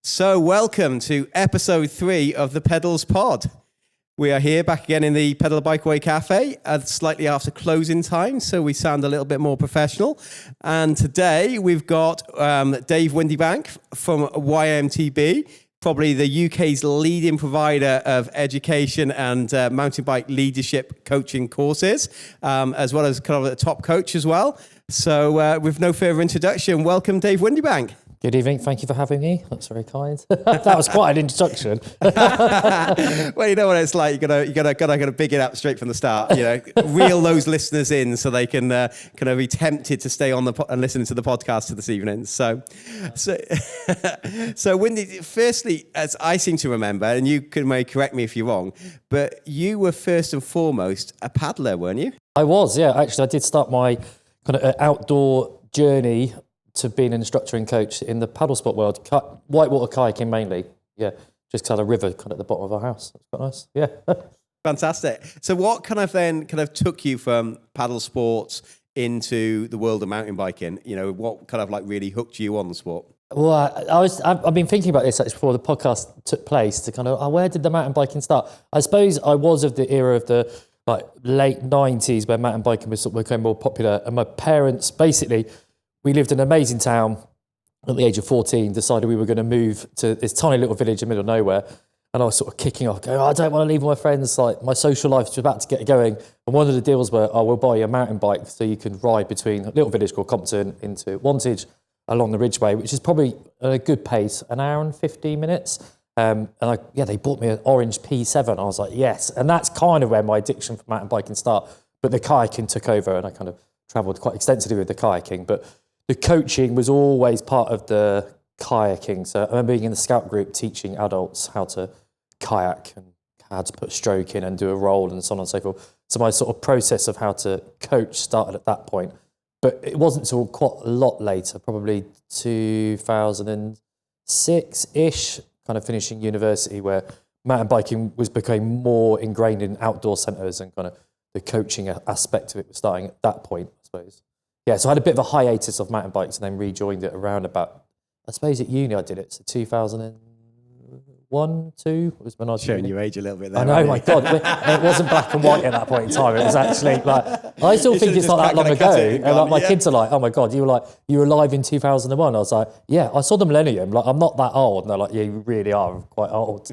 So welcome to episode 3 of the Pedals Pod. We are here back again in the Pedalabikeaway Cafe, slightly after closing time, so we sound a little bit more professional. And today we've got Dave Winderbank from Wye MTB, probably the UK's leading provider of education and mountain bike leadership coaching courses, as well as kind of a top coach as well. So with no further introduction, welcome Dave Winderbank. Good evening. Thank you for having me. That's very kind. That was quite an introduction. Well, you know what it's like. You gotta big it up straight from the start. You know, reel those listeners in so they can kind of be tempted to stay on and listen to the podcast this evening. So Windy. Firstly, as I seem to remember, and you may correct me if you're wrong, but you were first and foremost a paddler, weren't you? I was, yeah. Actually, I did start my kind of outdoor journey to being an instructor and coach in the paddle sport world, whitewater kayaking mainly. Yeah, just kind of river kind of at the bottom of our house. That's quite nice. Yeah. Fantastic. So what kind of took you from paddle sports into the world of mountain biking? You know, what kind of like really hooked you on the sport? Well, I've been thinking about this actually before the podcast took place to kind of, where did the mountain biking start? I suppose I was of the era of the like late 90s where mountain biking was sort of became more popular, and my parents basically, we lived in an amazing town. At the age of 14, decided we were going to move to this tiny little village in the middle of nowhere. And I was sort of kicking off, going, I don't want to leave my friends. Like, my social life is about to get going. And one of the deals were, we'll buy you a mountain bike so you can ride between a little village called Compton into Wantage along the Ridgeway, which is probably at a good pace, an hour and 15 minutes. And they bought me an orange P7. I was like, yes. And that's kind of where my addiction for mountain biking started. But the kayaking took over, and I kind of travelled quite extensively with the kayaking. But the coaching was always part of the kayaking. So I remember being in the scout group teaching adults how to kayak and how to put a stroke in and do a roll and so on and so forth. So my sort of process of how to coach started at that point. But it wasn't until quite a lot later, probably 2006-ish, kind of finishing university, where mountain biking became more ingrained in outdoor centres, and kind of the coaching aspect of it was starting at that point, I suppose. Yeah, so I had a bit of a hiatus of mountain bikes and then rejoined it around about, I suppose at uni I did it, so 2001, 2 was when I was showing uni. your age a little bit there. I know, my God, it wasn't black and white at that point in time. It was actually like, I still think it's not that long ago. And like, my kids are like, oh my God, you were alive in 2001. I was like, yeah, I saw the millennium. Like, I'm not that old. And they're like, yeah, you really are quite old.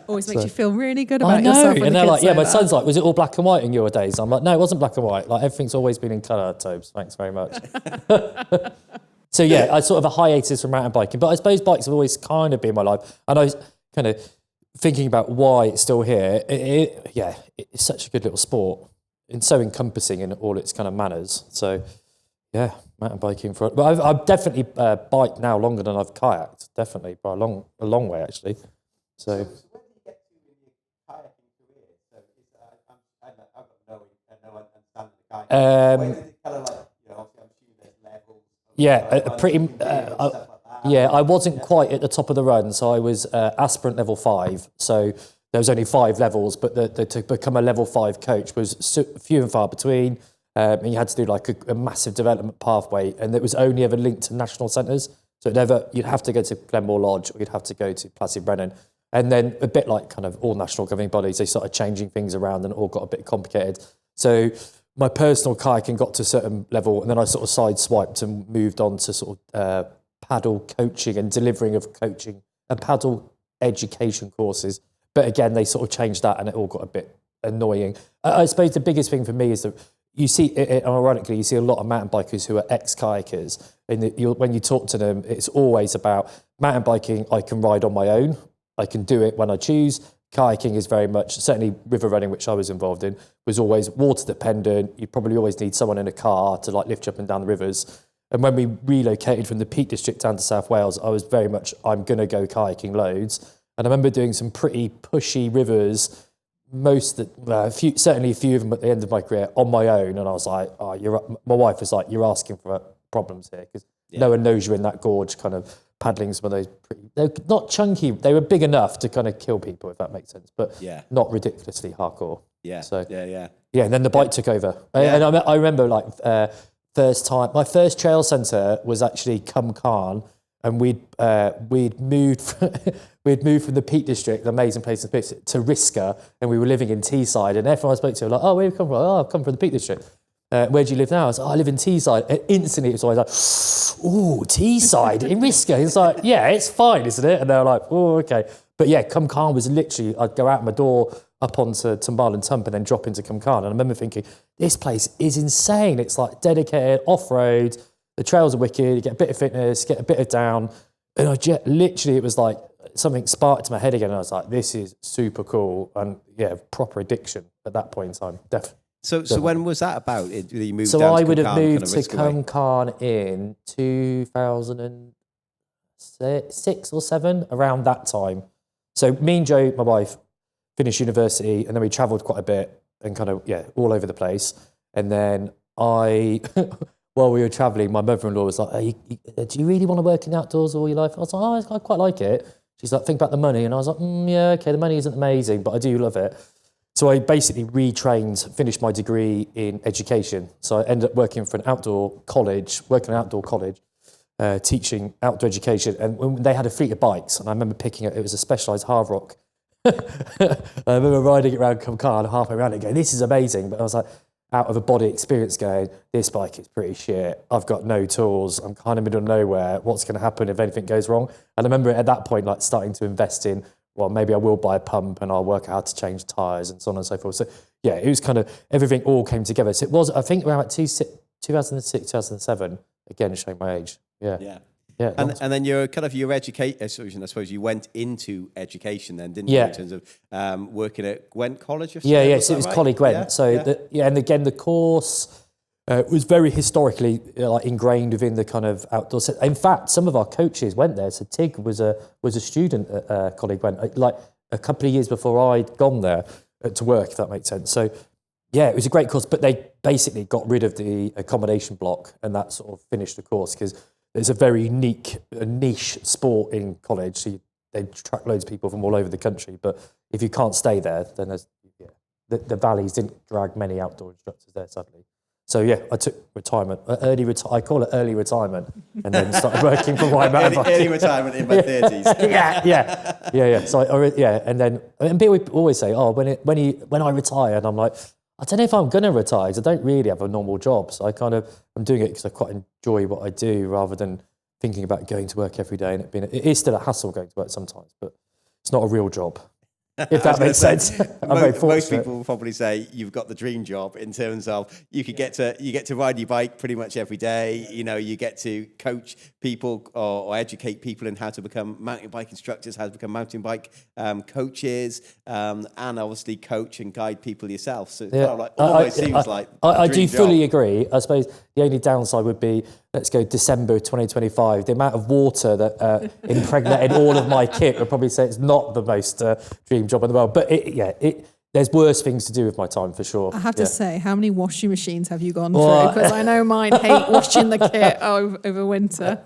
Always makes you feel really good about yourself. And they're like, yeah, my son's like, was it all black and white in your days? I'm like, no, it wasn't black and white. Like, everything's always been in colour, Tobes. Thanks very much. So yeah, I sort of a hiatus from mountain biking, but I suppose bikes have always kind of been my life. And I was kind of thinking about why it's still here. It's such a good little sport and so encompassing in all its kind of manners. So yeah, mountain biking but I've definitely biked now longer than I've kayaked, definitely by a long way actually. So where did you get to in your kayaking career? So I've got no understanding of kayaking. Where did it kind of like, I wasn't quite at the top of the run, so I was aspirant level 5. So there was only 5 levels, but to become a level 5 coach was few and far between. And you had to do like a massive development pathway, and it was only ever linked to national centres. So you'd have to go to Glenmore Lodge, or you'd have to go to Placid Brennan. And then a bit like kind of all national governing bodies, they started changing things around and it all got a bit complicated. So my personal kayaking got to a certain level, and then I sort of sideswiped and moved on to sort of paddle coaching and delivering of coaching and paddle education courses. But again, they sort of changed that, and it all got a bit annoying. I suppose the biggest thing for me is that you see, ironically, you see a lot of mountain bikers who are ex-kayakers, and when you talk to them, it's always about mountain biking. I can ride on my own. I can do it when I choose. Kayaking is very much, certainly river running, which I was involved in, was always water dependent. You probably always need someone in a car to like lift you up and down the rivers. And when we relocated from the Peak District down to South Wales, I was very much, I'm going to go kayaking loads. And I remember doing some pretty pushy rivers, certainly a few of them at the end of my career on my own. And I was like, my wife was like, you're asking for problems here, because no one knows you're in that gorge kind of paddling some of those they're not chunky, they were big enough to kind of kill people, if that makes sense, but not ridiculously hardcore. And then the bike took over. And I remember like my first trail centre was actually Cwm Carn, and we'd moved we'd moved from the Peak District, the amazing place in Peak, to Risca, and we were living in Teesside. And everyone I spoke to were like, "Oh, where do you come from?" "Oh, I've come from the Peak District." "Where do you live now?" I was like, "Oh, I live in Teesside." And instantly it was always like, "Ooh, Teesside in Risca." It's like, yeah, it's fine, isn't it? And they were like, "Oh, okay." But yeah, Cumcarn was literally, I'd go out my door up onto Tumbarl and Tump and then drop into Cumcarn. And I remember thinking, this place is insane. It's like dedicated off-road. The trails are wicked. You get a bit of fitness, get a bit of down. And I just, literally, it was like something sparked to my head again. And I was like, this is super cool. And yeah, proper addiction at that point in time. Definitely. So when was that about? You moved So down I to would have Cumcarn, moved kind of to Risca way? Cumcarn in 2006 or 7, around that time. So me and Jo, my wife, finished university, and then we travelled quite a bit and kind of, yeah, all over the place. And then while we were travelling, my mother-in-law was like, "Hey, do you really want to work in the outdoors all your life?" I was like, "Oh, I quite like it." She's like, "Think about the money." And I was like, "Yeah, okay, the money isn't amazing, but I do love it." So I basically retrained, finished my degree in education. So I ended up working for an outdoor college, teaching outdoor education. And when they had a fleet of bikes, and I remember picking it was a Specialized Hard Rock. I remember riding it around Cumcarn, halfway around it, going, "This is amazing." But I was like, out of a body experience going, "This bike is pretty shit. I've got no tools. I'm kind of middle of nowhere. What's going to happen if anything goes wrong?" And I remember at that point, like starting to invest in, well, maybe I will buy a pump and I'll work out how to change tyres and so on and so forth. So yeah, it was kind of, everything all came together. So it was, I think around 2006, 2007, again, showing my age. Yeah. Yeah. Yeah. And then your education, I suppose you went into education then, didn't Yeah. you, in terms of working at Gwent College? Or Yeah, something? yeah. So it was right? Collie Gwent. Yeah, So yeah. and again, the course was very historically like ingrained within the kind of outdoor. In fact, some of our coaches went there. So Tig was a student at Collie Gwent, like a couple of years before I'd gone there to work, if that makes sense. So yeah, it was a great course, but they basically got rid of the accommodation block, and that sort of finished the course because it's a very niche sport in college. So they track loads of people from all over the country, but if you can't stay there, then there's the valleys didn't drag many outdoor instructors there, sadly. So yeah, I took retirement, I call it early retirement, and then started working for Wye MTB. Early retirement in my 30s. yeah. So and people always say, "Oh, when I retire," and I'm like, I don't know if I'm going to retire because I don't really have a normal job. So I'm doing it because I quite enjoy what I do rather than thinking about going to work every day. And it is still a hassle going to work sometimes, but it's not a real job. If that makes sense. Most people will probably say you've got the dream job in terms of you get to ride your bike pretty much every day. You know, you get to coach people or educate people in how to become mountain bike instructors, how to become mountain bike coaches, and obviously coach and guide people yourself. So it's kind of like almost seems like I a dream do fully job. agree. I suppose the only downside would be, let's go December 2025, the amount of water that impregnated all of my kit would probably say it's not the most dream job in the world. But there's worse things to do with my time for sure. I have to say, how many washing machines have you gone through? Because I know mine hate washing the kit over winter.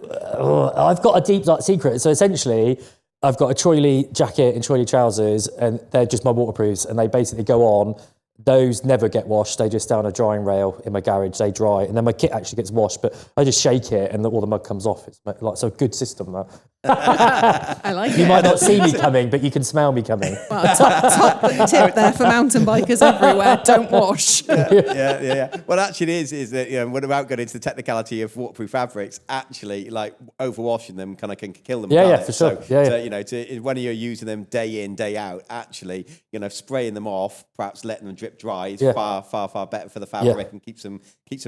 I've got a deep secret. So essentially, I've got a Troy Lee jacket and Troy Lee trousers, and they're just my waterproofs, and they basically go on. Those never get washed. They just stay on a drying rail in my garage. They dry, and then my kit actually gets washed. But I just shake it, and all the mud comes off. It's a good system. That I like it. you might not see me coming, but you can smell me coming. Well, top tip there for mountain bikers everywhere: don't wash. Yeah. Well, actually, it is that without going into the technicality of waterproof fabrics, actually, like overwashing them kind of can kill them. Yeah, can't for it? sure. So, when you're using them day in, day out, actually, spraying them off, perhaps letting them drip dry is far better for the fabric and keeps them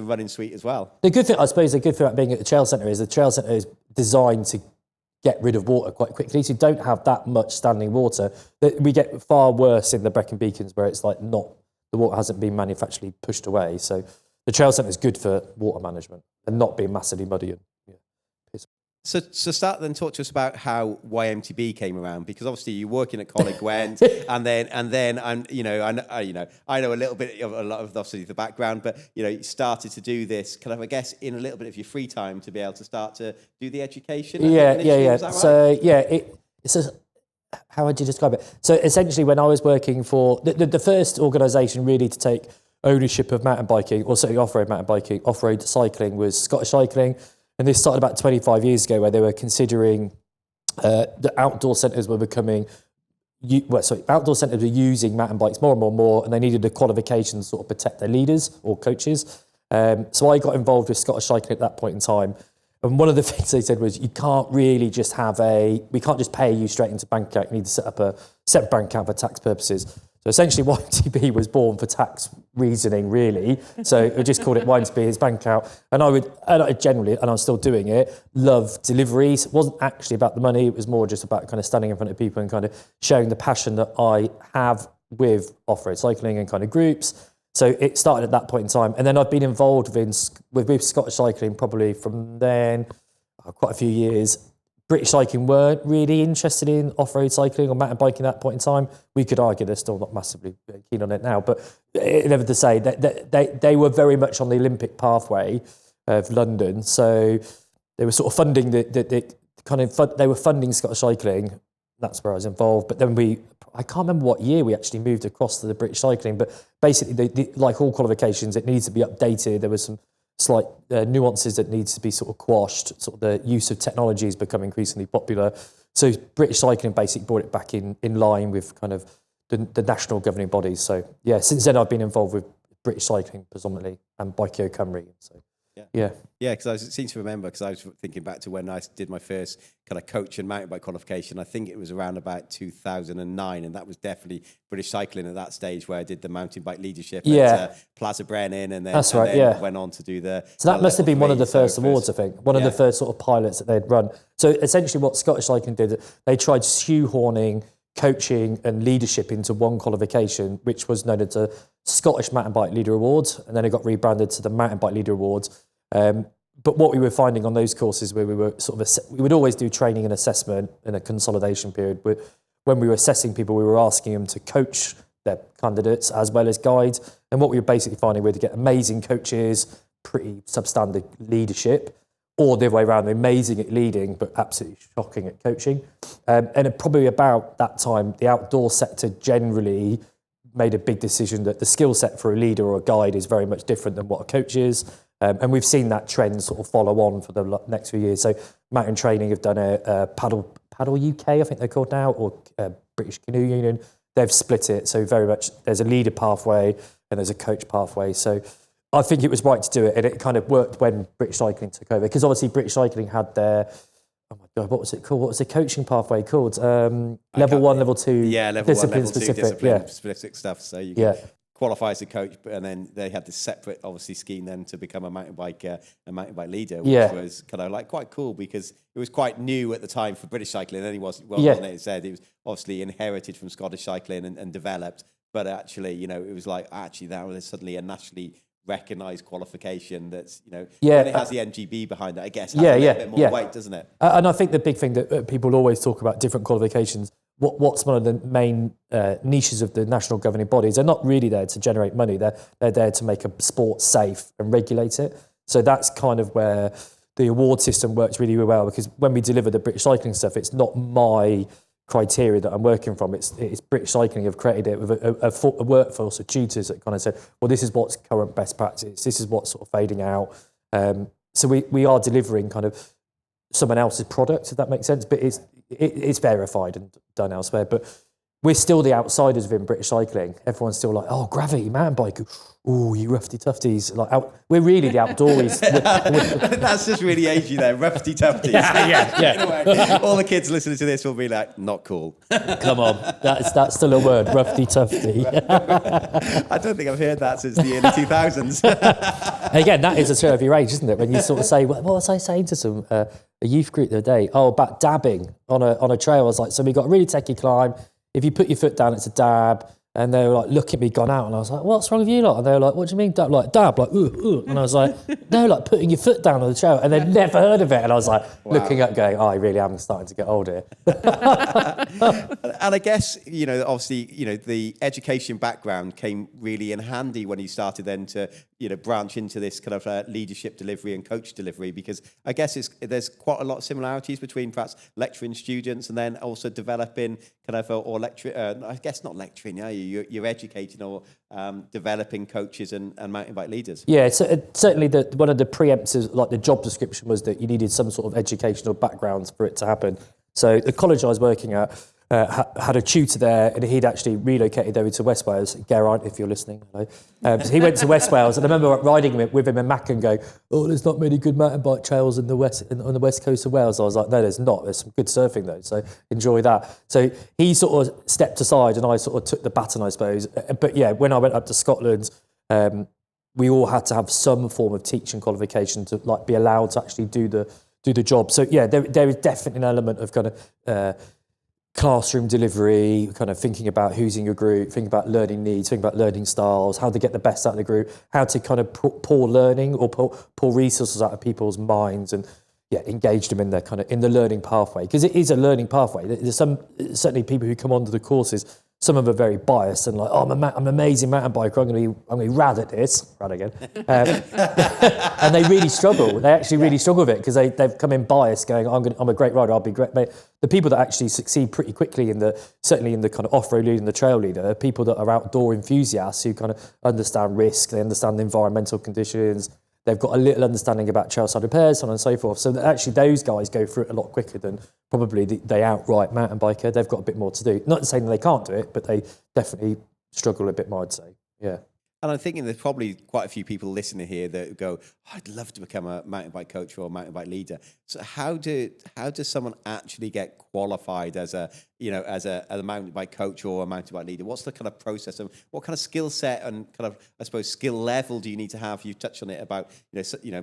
running sweet as well. The good thing about being at the trail centre is the trail centre is designed to get rid of water quite quickly, so you don't have that much standing water. We get far worse in the Brecon Beacons where it's like the water hasn't been manufacturally pushed away. So the trail centre is good for water management and not being massively muddy. So talk to us about how Wye MTB came around, because obviously you're working at Collie Gwent, and then I know a little bit of a lot of obviously the background, but you started to do this kind of, I guess, in a little bit of your free time to be able to start to do the education. Yeah. Is that right? So it's how would you describe it? So essentially, when I was working for the first organisation really to take ownership of mountain biking, or certainly off-road mountain biking, off-road cycling, was Scottish Cycling. And this started about 25 years ago, where they were considering the outdoor centres were becoming. Outdoor centres were using mountain bikes more and more, and they needed a qualification to sort of protect their leaders or coaches. So I got involved with Scottish Cycling at that point in time. And one of the things they said was, you can't really just we can't just pay you straight into bank account. You need to set up a separate bank account for tax purposes. So essentially, Wye MTB was born for tax reasoning, really. So I just called it Wye MTB, his bank account. And I generally, and I'm still doing it, love deliveries. It wasn't actually about the money. It was more just about kind of standing in front of people and kind of sharing the passion that I have with off-road cycling and kind of groups. So it started at that point in time. And then I've been involved with Scottish Cycling probably from then, quite a few years. British Cycling weren't really interested in off-road cycling or mountain biking at that point in time. We could argue they're still not massively keen on it now, but never to say that they were very much on the Olympic pathway of London. So they were sort of funding they were funding Scottish Cycling. That's where I was involved. But then I can't remember what year we actually moved across to the British Cycling, but basically, like all qualifications, it needs to be updated. There was some slight nuances that needs to be sort of quashed. Sort of the use of technology has become increasingly popular. So British Cycling basically brought it back in line with kind of the national governing bodies. So yeah, since then I've been involved with British Cycling predominantly and Biking Cymru. So yeah. Because I seem to remember, because I was thinking back to when I did my first kind of coach and mountain bike qualification. I think it was around about 2009, and that was definitely British Cycling at that stage where I did the mountain bike leadership at Plaza Brennan, and then went on to do the. So that must have been one of the first awards, I think, one of the first sort of pilots that they'd run. So essentially, what Scottish Cycling did, they tried shoehorning coaching and leadership into one qualification, which was known as the Scottish Mountain Bike Leader Awards, and then it got rebranded to the Mountain Bike Leader Awards. But what we were finding on those courses, where we were we would always do training and assessment in a consolidation period. When we were assessing people, we were asking them to coach their candidates as well as guide. And what we were basically finding, we had to get amazing coaches, pretty substandard leadership, or the other way around, amazing at leading, but absolutely shocking at coaching. And probably about that time, the outdoor sector generally made a big decision that the skill set for a leader or a guide is very much different than what a coach is. And we've seen that trend sort of follow on for the next few years. So Mountain Training have done a Paddle UK, I think they're called now, or British Canoe Union. They've split it. So very much there's a leader pathway and there's a coach pathway. So I think it was right to do it. And it kind of worked when British Cycling took over. Because obviously British Cycling had their, oh my God, what was it called? What was the coaching pathway called? Level 1, level 2. Yeah, level 1, level 2, discipline-specific stuff. So you can qualify as a coach, and then they had this separate, obviously, scheme then to become a mountain bike leader, which was kind of like quite cool because it was quite new at the time for British cycling. And wasn't it said it was obviously inherited from Scottish cycling and developed, but actually, it was like that was suddenly a nationally recognised qualification that's, and it has the MGB behind it, I guess, has a little bit more weight, doesn't it? And I think the big thing that people always talk about different qualifications, what's one of the main niches of the national governing bodies? They're not really there to generate money. They're there to make a sport safe and regulate it. So that's kind of where the award system works really well, because when we deliver the British cycling stuff, it's not my criteria that I'm working from. It's British Cycling have created it with a workforce of tutors that kind of said, well, this is what's current best practice. This is what's sort of fading out. So we are delivering kind of someone else's product, if that makes sense. But it's verified and done elsewhere. But we're still the outsiders within British cycling. Everyone's still like, oh, gravity, mountain bike. Oh, you roughy tufties. We're really the outdoors. That's just really agey there, roughy tufties. Yeah. All the kids listening to this will be like, not cool. Come on, that's still a word, roughy tufty. I don't think I've heard that since the early 2000s. Again, that is a show of your age, isn't it? When you sort of say, what was I saying to a youth group the other day? Oh, about dabbing on a trail. I was like, so we got a really techie climb. If you put your foot down, it's a dab. And they were like, look at me, gone out. And I was like, what's wrong with you lot? And they were like, what do you mean dab? Like, dab, like, ooh. And I was like, no, like putting your foot down on the trail. And they'd never heard of it. And I was like, looking up going, oh, I really am starting to get old here. And I guess, obviously, the education background came really in handy when you started then to, branch into this kind of leadership delivery and coach delivery, because I guess there's quite a lot of similarities between perhaps lecturing students and then also developing kind of, I guess not lecturing, You're educating or developing coaches and mountain bike leaders. Yeah, so certainly one of the preemptives, like the job description, was that you needed some sort of educational background for it to happen. So the college I was working at had a tutor there, and he'd actually relocated over to West Wales. Geraint, if you're listening, hello. So he went to West Wales, and I remember riding with him in Macon, going, "Oh, there's not many good mountain bike trails on the west coast of Wales." I was like, "No, there's not. There's some good surfing though, so enjoy that." So he sort of stepped aside, and I sort of took the baton, I suppose. But yeah, when I went up to Scotland, we all had to have some form of teaching qualification to like be allowed to actually do the job. So yeah, there is definitely an element of kind of classroom delivery, kind of thinking about who's in your group, thinking about learning needs, thinking about learning styles, how to get the best out of the group, how to kind of pour learning or pour resources out of people's minds, and engage them in their kind of in the learning pathway, because it is a learning pathway. There's certainly people who come onto the courses. Some of them are very biased and like, oh, I'm an amazing mountain biker. I'm going to be rad at this. Rad again. And they really struggle. They actually really struggle with it because they've come in biased, going, I'm a great rider. I'll be great. But the people that actually succeed pretty quickly certainly in the kind of off-road leader and the trail leader, are people that are outdoor enthusiasts who kind of understand risk. They understand the environmental conditions. They've got a little understanding about trailside repairs, so on and so forth. So actually those guys go through it a lot quicker than probably the outright mountain biker. They've got a bit more to do. Not saying that they can't do it, but they definitely struggle a bit more, I'd say. Yeah. And I'm thinking there's probably quite a few people listening here that go, I'd love to become a mountain bike coach or a mountain bike leader. So how does someone actually get qualified as a mountain bike coach or a mountain bike leader? What's the kind of process, and what kind of skill set and kind of, I suppose, skill level do you need to have? You touched on it about,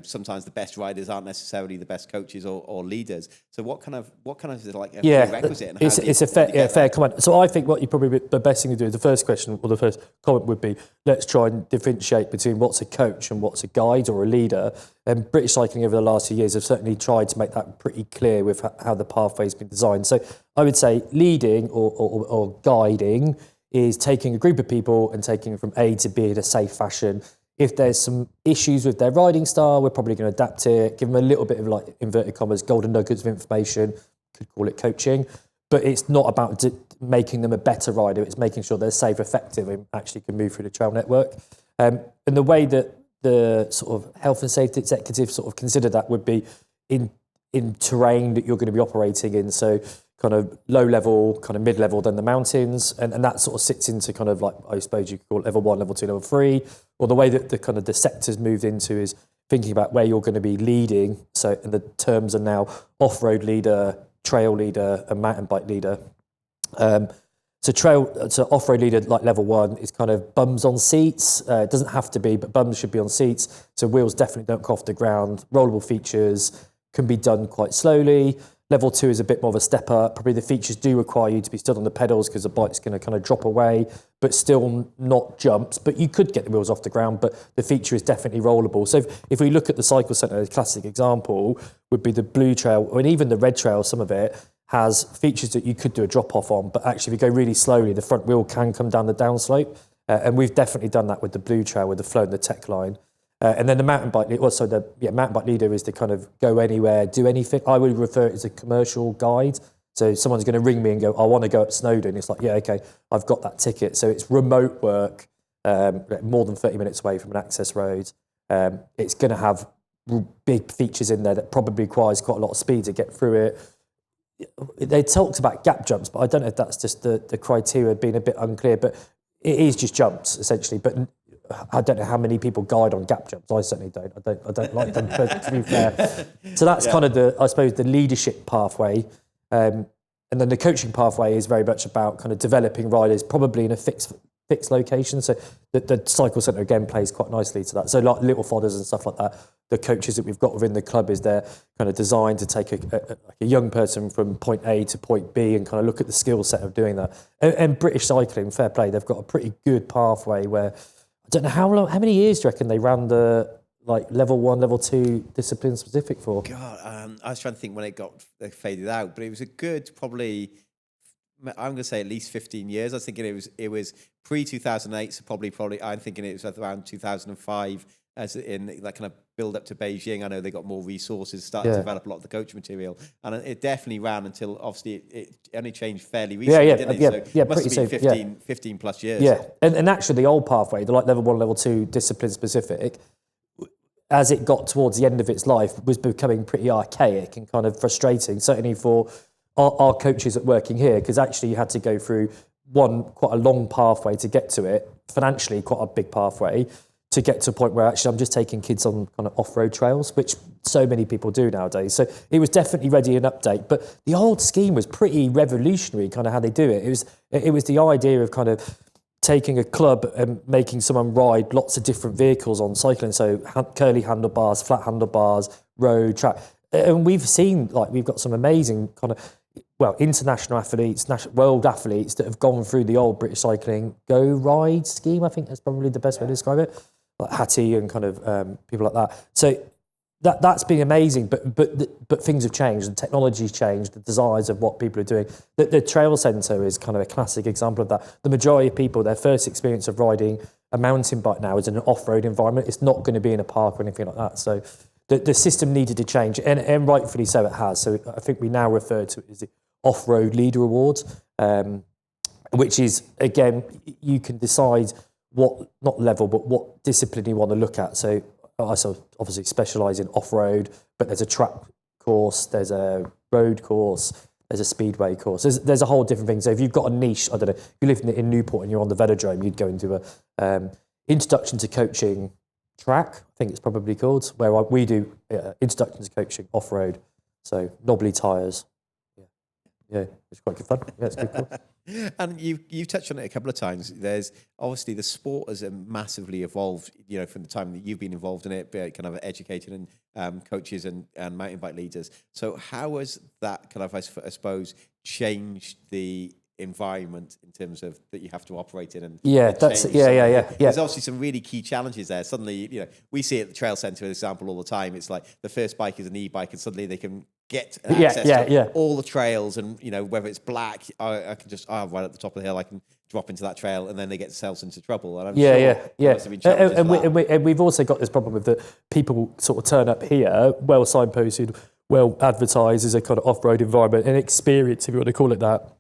sometimes the best riders aren't necessarily the best coaches or leaders. So what kind of is it like a prerequisite? And it's a fair comment. So I think what you probably the best thing to do, the first question or the first comment would be, let's try and differentiate between what's a coach and what's a guide or a leader. And British cycling over the last few years have certainly tried to make that pretty clear with how the pathway's been designed. So I would say leading or guiding is taking a group of people and taking them from A to B in a safe fashion. If there's some issues with their riding style, we're probably going to adapt it, give them a little bit of, like, inverted commas, golden nuggets of information, could call it coaching. But it's not about making them a better rider. It's making sure they're safe, effective, and actually can move through the trail network. And the way that the sort of health and safety executive sort of consider that would be in terrain that you're going to be operating in. So kind of low level, kind of mid level, then the mountains. And that sort of sits into kind of like, I suppose you could call it level 1, level 2, level 3. Or the way that the kind of the sector's moved into is thinking about where you're going to be leading. So, and the terms are now off-road leader, trail leader, and mountain bike leader. So off-road leader, like level 1, is kind of bums on seats. It doesn't have to be, but bums should be on seats. So wheels definitely don't go off the ground. Rollable features can be done quite slowly. Level 2 is a bit more of a step up. Probably the features do require you to be stood on the pedals because the bike's going to kind of drop away, but still not jumps. But you could get the wheels off the ground, but the feature is definitely rollable. So if we look at the Cycle Centre, a classic example would be the Blue Trail, and even the Red Trail, some of it has features that you could do a drop-off on, but actually if you go really slowly, the front wheel can come down the downslope. And we've definitely done that with the Blue Trail, with the Flow and the Tech line. And then the mountain bike, mountain bike leader is to kind of go anywhere, do anything. I would refer it as a commercial guide. So someone's going to ring me and go, I want to go up Snowdon. It's like, yeah, okay, I've got that ticket. So it's remote work, more than 30 minutes away from an access road. It's going to have big features in there that probably requires quite a lot of speed to get through it. They talked about gap jumps, but I don't know if that's just the criteria being a bit unclear, but it is just jumps essentially. But I don't know how many people guide on gap jumps. I certainly don't. I don't like them, but to be fair. So that's kind of the leadership pathway. And then the coaching pathway is very much about kind of developing riders, probably in a fixed location. So the Cycle Centre again plays quite nicely to that. So like little fodders and stuff like that, the coaches that we've got within the club is they're kind of designed to take a young person from point A to point B and kind of look at the skill set of doing that. And British Cycling, fair play, they've got a pretty good pathway where, I don't know how many years do you reckon they ran the like level 1, level 2 discipline specific for? God, I was trying to think when it got faded out, but it was a good probably, I'm going to say at least 15 years. I was thinking it was pre-2008, so probably I'm thinking it was around 2005 as in that kind of build up to Beijing. I know they got more resources, started to develop a lot of the coach material, and it definitely ran until obviously it only changed fairly recently, didn't it? So it must have been 15 plus years. Yeah, and actually the old pathway, the like level 1, level 2 discipline specific, as it got towards the end of its life, was becoming pretty archaic and kind of frustrating, certainly for our coaches at working here, because actually you had to go through quite a long pathway to get to it, financially quite a big pathway, to get to a point where actually I'm just taking kids on kind of off-road trails, which so many people do nowadays. So it was definitely ready an update, but the old scheme was pretty revolutionary, kind of how they do it. It was the idea of kind of taking a club and making someone ride lots of different vehicles on cycling, so curly handlebars, flat handlebars, road, track. And we've seen, like, we've got some amazing kind of, well, international athletes, world athletes that have gone through the old British Cycling Go Ride scheme. I think that's probably the best way to describe it. Like Hattie and kind of people like that. So that's been amazing, but things have changed, the technology's changed, the desires of what people are doing. The Trail Centre is kind of a classic example of that. The majority of people, their first experience of riding a mountain bike now is in an off-road environment. It's not going to be in a park or anything like that. So the system needed to change, and rightfully so it has. So I think we now refer to it as the Off-Road Leader Awards, which is, again, you can decide what, not level, but what discipline you want to look at. So I obviously specialise in off-road, but there's a track course, there's a road course, there's a speedway course. There's a whole different thing. So if you've got a niche, I don't know, if you live in Newport and you're on the velodrome, you'd go into a introduction to coaching track, I think it's probably called, where we do introduction to coaching off-road. So knobbly tyres. Yeah, it's quite good fun. Yeah, it's good. Cool. And you've touched on it a couple of times. There's obviously the sport has massively evolved, from the time that you've been involved in it, kind of educating and coaches and mountain bike leaders. So how has that kind of, I suppose, changed the environment in terms of that you have to operate in? And There's obviously some really key challenges there. Suddenly, we see it at the Trail Centre, for example, all the time. It's like the first bike is an e-bike, and suddenly they can get access to all the trails, and whether it's black, I can just right at the top of the hill, I can drop into that trail, and then they get themselves into trouble. And I'm sure and we've also got this problem with that people sort of turn up here, well signposted, well advertised as a kind of off-road environment, and experience, if you want to call it that.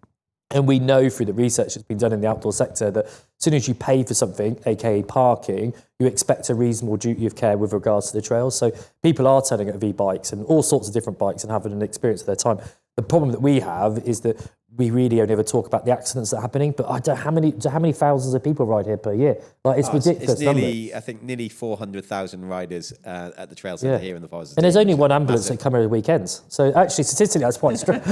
And we know through the research that's been done in the outdoor sector that as soon as you pay for something, aka parking, you expect a reasonable duty of care with regards to the trails. So people are turning up V-bikes and all sorts of different bikes and having an experience of their time. The problem that we have is that we really only ever talk about the accidents that are happening, but I don't how many thousands of people ride here per year. Like, it's ridiculous. It's nearly 400,000 riders at the Trail Centre here in the Forest. And there's only one ambulance that come every weekends. So actually, statistically, that's quite strange.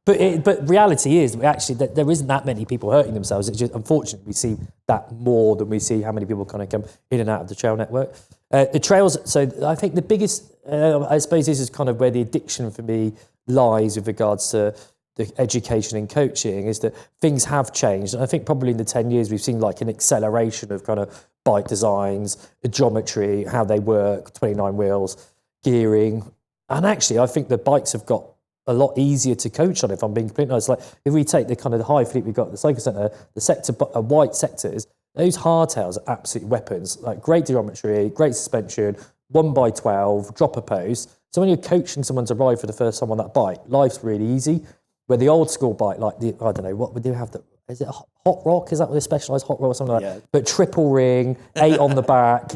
But reality is, that there isn't that many people hurting themselves. It's just, unfortunately, we see that more than we see how many people kind of come in and out of the trail network. The trails, so I think the biggest, I suppose this is kind of where the addiction for me lies with regards to the education and coaching, is that things have changed. And I think probably in the 10 years, we've seen like an acceleration of kind of bike designs, the geometry, how they work, 29 wheels, gearing. And actually, I think the bikes have got a lot easier to coach on, if I'm being completely honest. Like, if we take the kind of the high fleet we've got at the Cycle Centre, the sector, white sectors, those hardtails are absolute weapons. Like, great geometry, great suspension, 1x12, dropper post. So when you're coaching someone to ride for the first time on that bike, life's really easy. Where the old school bike, like I don't know, what would you have? Is it a hot rock? Is that what they specialise, hot rock or something like that? But triple ring, 8 on the back,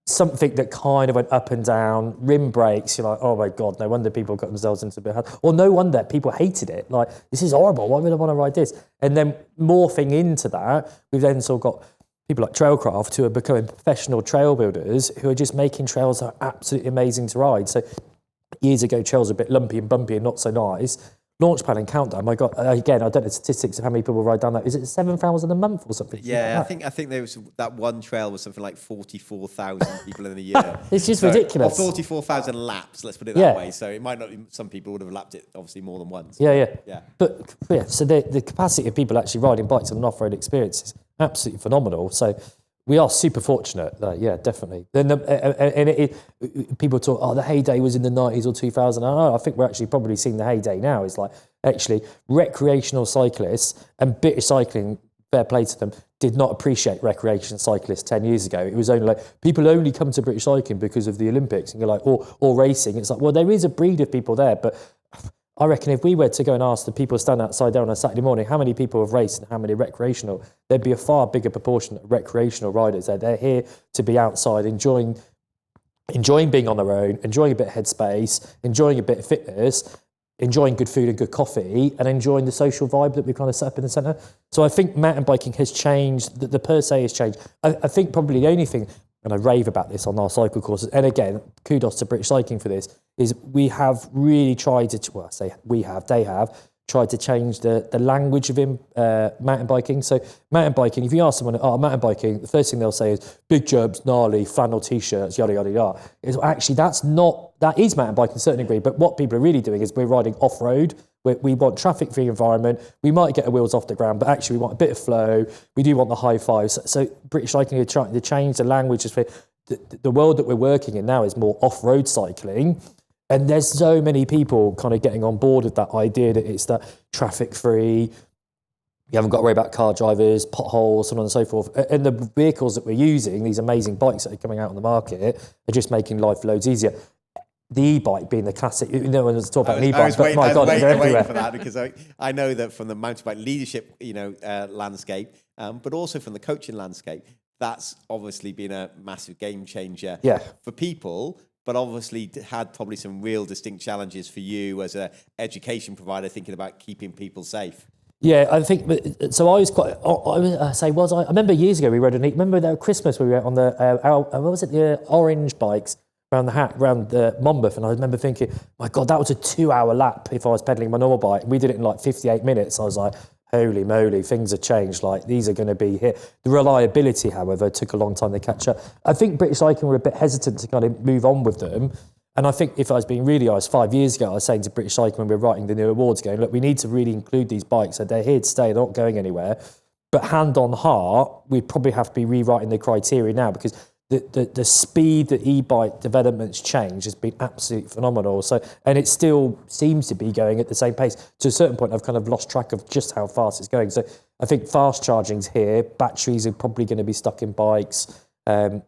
something that kind of went up and down, rim brakes. You're like, oh my God, no wonder people got themselves into a bit of, or no wonder people hated it. Like, this is horrible. Why would I want to ride this? And then morphing into that, we've then sort of got people like Trailcraft who are becoming professional trail builders who are just making trails that are absolutely amazing to ride. So years ago, trails were a bit lumpy and bumpy and not so nice. Launchpad and Countdown, my God, again, I don't know the statistics of how many people ride down that. Is it 7,000 a month or something? Yeah, I think there was that one trail was something like 44,000 people in a year. It's just ridiculous. Or 44,000 laps, let's put it that way. So it might not, some people would have lapped it obviously more than once. Yeah. But so the capacity of people actually riding bikes on an off-road experience is absolutely phenomenal. So we are super fortunate. Definitely. Then people talk, the heyday was in the 90s or 2000. I think we're actually probably seeing the heyday now. It's like actually recreational cyclists and British cycling fair play to them, did not appreciate recreation cyclists 10 years ago. It was only like, people only come to British cycling because of the Olympics, and you're like, or racing. It's like, well, there is a breed of people there, but I reckon if we were to go and ask the people standing outside there on a Saturday morning, how many people have raced and how many recreational, there'd be a far bigger proportion of recreational riders there. They're here to be outside, enjoying being on their own, enjoying a bit of headspace, enjoying a bit of fitness, enjoying good food and good coffee, and enjoying the social vibe that we've kind of set up in the centre. So I think mountain biking has changed, the per se has changed. I think probably the only thing, and I rave about this on our cycle courses, and again, kudos to British Cycling for this, is we have really tried to, well, I say we have, they have, tried to change the language of mountain biking. So mountain biking, if you ask someone, mountain biking, the first thing they'll say is big jumps, gnarly, flannel t-shirts, yada, yada, yada. Actually, that is mountain biking to a certain degree, but what people are really doing is we're riding off-road. We want traffic-free environment. We might get our wheels off the ground, but actually we want a bit of flow. We do want the high fives. So British Cycling are trying to change the language. The world that we're working in now is more off-road cycling. And there's so many people kind of getting on board with that idea that it's that traffic-free, you haven't got to worry about car drivers, potholes, so on and so forth. And the vehicles that we're using, these amazing bikes that are coming out on the market, are just making life loads easier. The e-bike being the classic, when there's talk about an e-bike, but my God, they're everywhere. Waiting for that, because I know that from the mountain bike leadership, landscape, but also from the coaching landscape, that's obviously been a massive game changer for people. But obviously had probably some real distinct challenges for you as an education provider, thinking about keeping people safe. Yeah, I think so. I was quite. I remember years ago we rode remember that Christmas we went on the the orange bikes around the Monmouth, and I remember thinking, my God, that was a 2-hour lap if I was pedaling my normal bike. We did it in like 58 minutes. I was like, holy moly, things have changed. Like, these are going to be here. The reliability, however, took a long time to catch up. I think British Cycling were a bit hesitant to kind of move on with them. And I think if I was being really honest, 5 years ago, I was saying to British Cycling when we were writing the new awards, going, look, we need to really include these bikes. So they're here to stay, they're not going anywhere. But hand on heart, we probably have to be rewriting the criteria now, because the speed that e-bike development's changed has been absolutely phenomenal. So, and it still seems to be going at the same pace. To a certain point, I've kind of lost track of just how fast it's going. So I think fast charging's here. Batteries are probably going to be stuck in bikes. The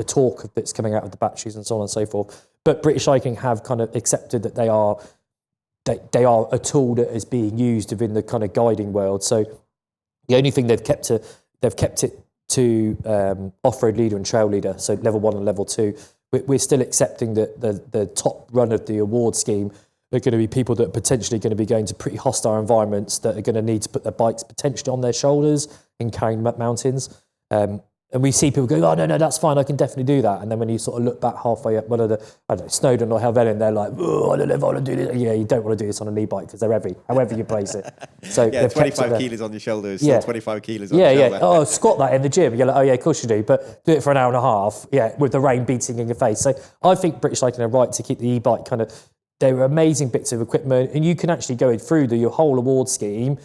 torque that's coming out of the batteries and so on and so forth. But British Cycling have kind of accepted that they are a tool that is being used within the kind of guiding world. So the only thing they've kept it to off-road leader and trail leader, so level 1 and level 2. We're still accepting that the top run of the award scheme are going to be people that are potentially going to be going to pretty hostile environments, that are going to need to put their bikes potentially on their shoulders and carrying mountains. And we see people go, oh, no, that's fine, I can definitely do that. And then when you sort of look back halfway up, Snowdon or Helvellyn, they're like, oh, I don't know if I want to do this. Yeah, you don't want to do this on an e-bike because they're heavy, however you place it. So 25 kilos on your shoulders, 25 kilos on your shoulder. Oh, squat that in the gym. You're like, oh, yeah, of course you do. But do it for an hour and a half, with the rain beating in your face. So I think British Cycling are right to keep the e-bike kind of, they were amazing bits of equipment. And you can actually go through your whole award scheme,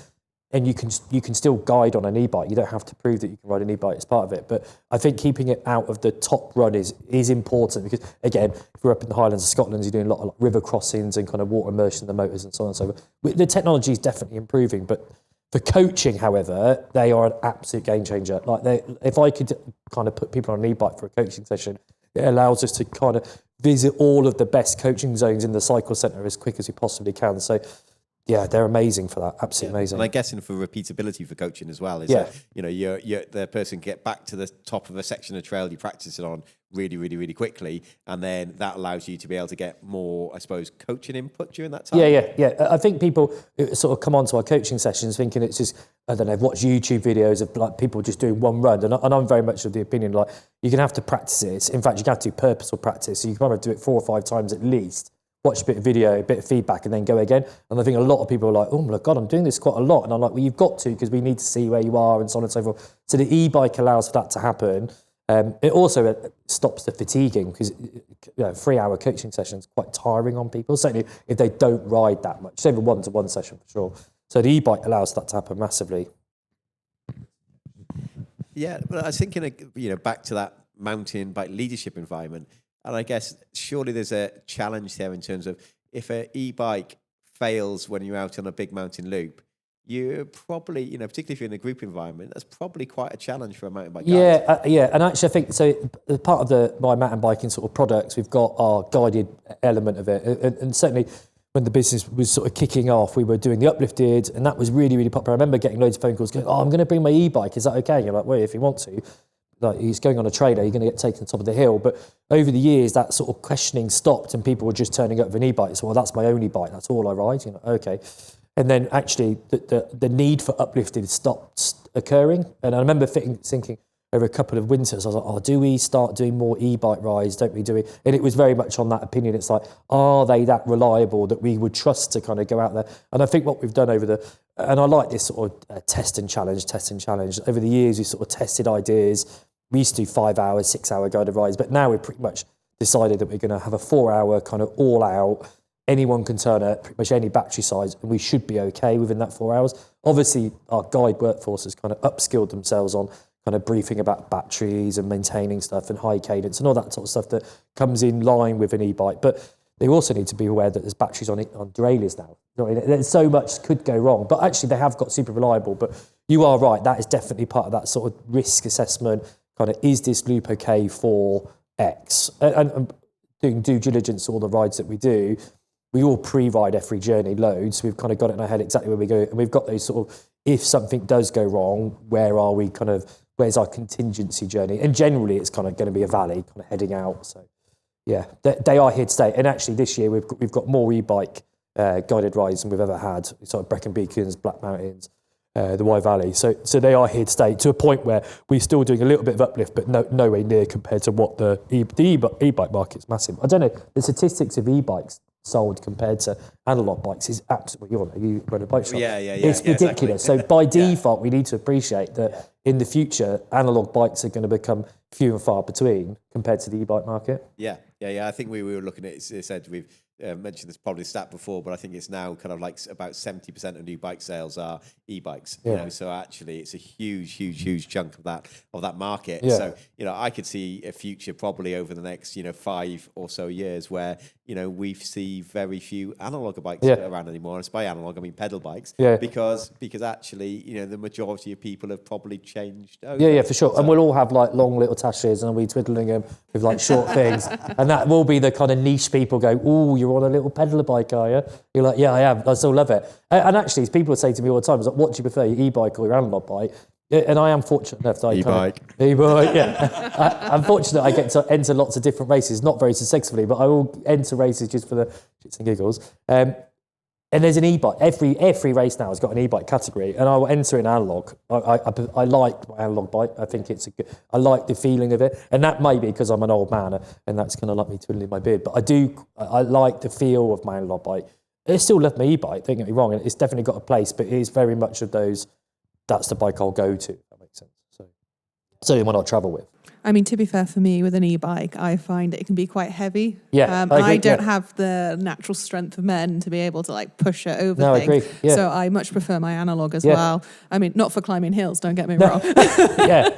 and you can still guide on an e-bike. You don't have to prove that you can ride an e-bike as part of it. But I think keeping it out of the top run is important, because, again, if we're up in the Highlands of Scotland, you're doing a lot of river crossings and kind of water immersion in the motors and so on and so forth. The technology is definitely improving. But for coaching, however, they are an absolute game changer. If I could kind of put people on an e-bike for a coaching session, it allows us to kind of visit all of the best coaching zones in the cycle centre as quick as we possibly can. So, yeah, they're amazing for that. Absolutely amazing. And I'm guessing for repeatability for coaching as well. That, the person get back to the top of a section of trail you practice it on really, really, really quickly, and then that allows you to be able to get more, I suppose, coaching input during that time. Yeah. I think people sort of come onto our coaching sessions thinking it's just, I don't know, watch YouTube videos of like people just doing one run, and I'm very much of the opinion like you're gonna have to practice it. In fact, you have to do purposeful practice. So you can probably do it 4 or 5 times at least. Watch a bit of video, a bit of feedback, and then go again. And I think a lot of people are like, oh my God, I'm doing this quite a lot. And I'm like, well, you've got to, because we need to see where you are and so on and so forth. So the e-bike allows for that to happen. It also stops the fatiguing, because 3-hour coaching sessions quite tiring on people, certainly if they don't ride that much. Same with one-to-one session for sure. So the e-bike allows that to happen massively. Yeah, but I was thinking, back to that mountain bike leadership environment. And I guess surely there's a challenge there in terms of if an e-bike fails when you're out on a big mountain loop, you're probably, particularly if you're in a group environment, that's probably quite a challenge for a mountain bike guide. Yeah, and actually I think, so part of my mountain biking sort of products, we've got our guided element of it, and certainly when the business was sort of kicking off, we were doing the uplifted, and that was really, really popular. I remember getting loads of phone calls going, I'm going to bring my e-bike, is that okay? And you're like, well, if you want to. Like, he's going on a trailer, you're going to get taken to the top of the hill. But over the years, that sort of questioning stopped, and people were just turning up with an e-bike. So, well, that's my only bike, that's all I ride. Okay. And then actually the need for uplifted stopped occurring. And I remember thinking over a couple of winters, I was like, do we start doing more e-bike rides? Don't we do it? And it was very much on that opinion. It's like, are they that reliable that we would trust to kind of go out there? And I think what we've done and I like this sort of test and challenge. Over the years, we sort of tested ideas. We used to do 5 hours, 6 hour guided rides, but now we've pretty much decided that we're going to have a 4 hour kind of all out. Anyone can turn up, pretty much any battery size, and we should be okay within that 4 hours. Obviously, our guide workforce has kind of upskilled themselves on kind of briefing about batteries and maintaining stuff and high cadence and all that sort of stuff that comes in line with an e-bike. But they also need to be aware that there's batteries on derailleurs now. There's so much could go wrong, but actually they have got super reliable. But you are right, that is definitely part of that sort of risk assessment. Kind of, is this loop okay for X? And doing due diligence to all the rides that we do, we all pre-ride every journey loads. We've kind of got it in our head exactly where we go. And we've got those sort of, if something does go wrong, where are we kind of, where's our contingency journey? And generally it's kind of going to be a valley kind of heading out. So yeah, they are here to stay. And actually this year we've got more e-bike guided rides than we've ever had. Sort of Brecon Beacons, Black Mountains, the Wye Valley. So they are here to stay, to a point where we're still doing a little bit of uplift, but nowhere near compared to what the e-bike market's massive. I don't know, the statistics of e-bikes sold compared to analog bikes is absolutely, you run a bike shop. Yeah. It's ridiculous. Exactly. So by default, we need to appreciate that in the future, analog bikes are going to become few and far between compared to the e-bike market. Yeah. I think we were looking at it, said we've mentioned this probably stat before, but I think it's now kind of like about 70% of new bike sales are e-bikes. Yeah. So actually it's a huge chunk of that market. Yeah. So, I could see a future probably over the next, 5 or so years where, we see very few analog bikes around anymore. And by analog, I mean pedal bikes. Yeah. Because actually, the majority of people have probably changed over. Yeah, for sure. So, and we'll all have like long little tashes and we'll be twiddling them with like short things. And that will be the kind of niche people go, oh, you're on a little pedaler bike, are you? You're like, yeah, I am. I still love it. And actually, people would say to me all the time, like, what do you prefer, your e-bike or your analog bike? And I am fortunate enough that I e-bike, yeah. I'm fortunate I get to enter lots of different races, not very successfully, but I will enter races just for the shits and giggles. And there's an e-bike. Every race now has got an e-bike category, and I will enter in analog. I like my analog bike. I think I like the feeling of it, and that may be because I'm an old man, and that's kind of like me twiddling my beard. But I like the feel of my analog bike. I still love my e-bike. Don't get me wrong, and it's definitely got a place, but it is very much of those. That's the bike I'll go to. If that makes sense. So the one I'll travel with. I mean, to be fair, for me, with an e-bike, I find it can be quite heavy. Yeah, I don't have the natural strength of men to be able to like push it over. No, I agree. Yeah. So I much prefer my analog as well. I mean, not for climbing hills, don't get me wrong. Yeah.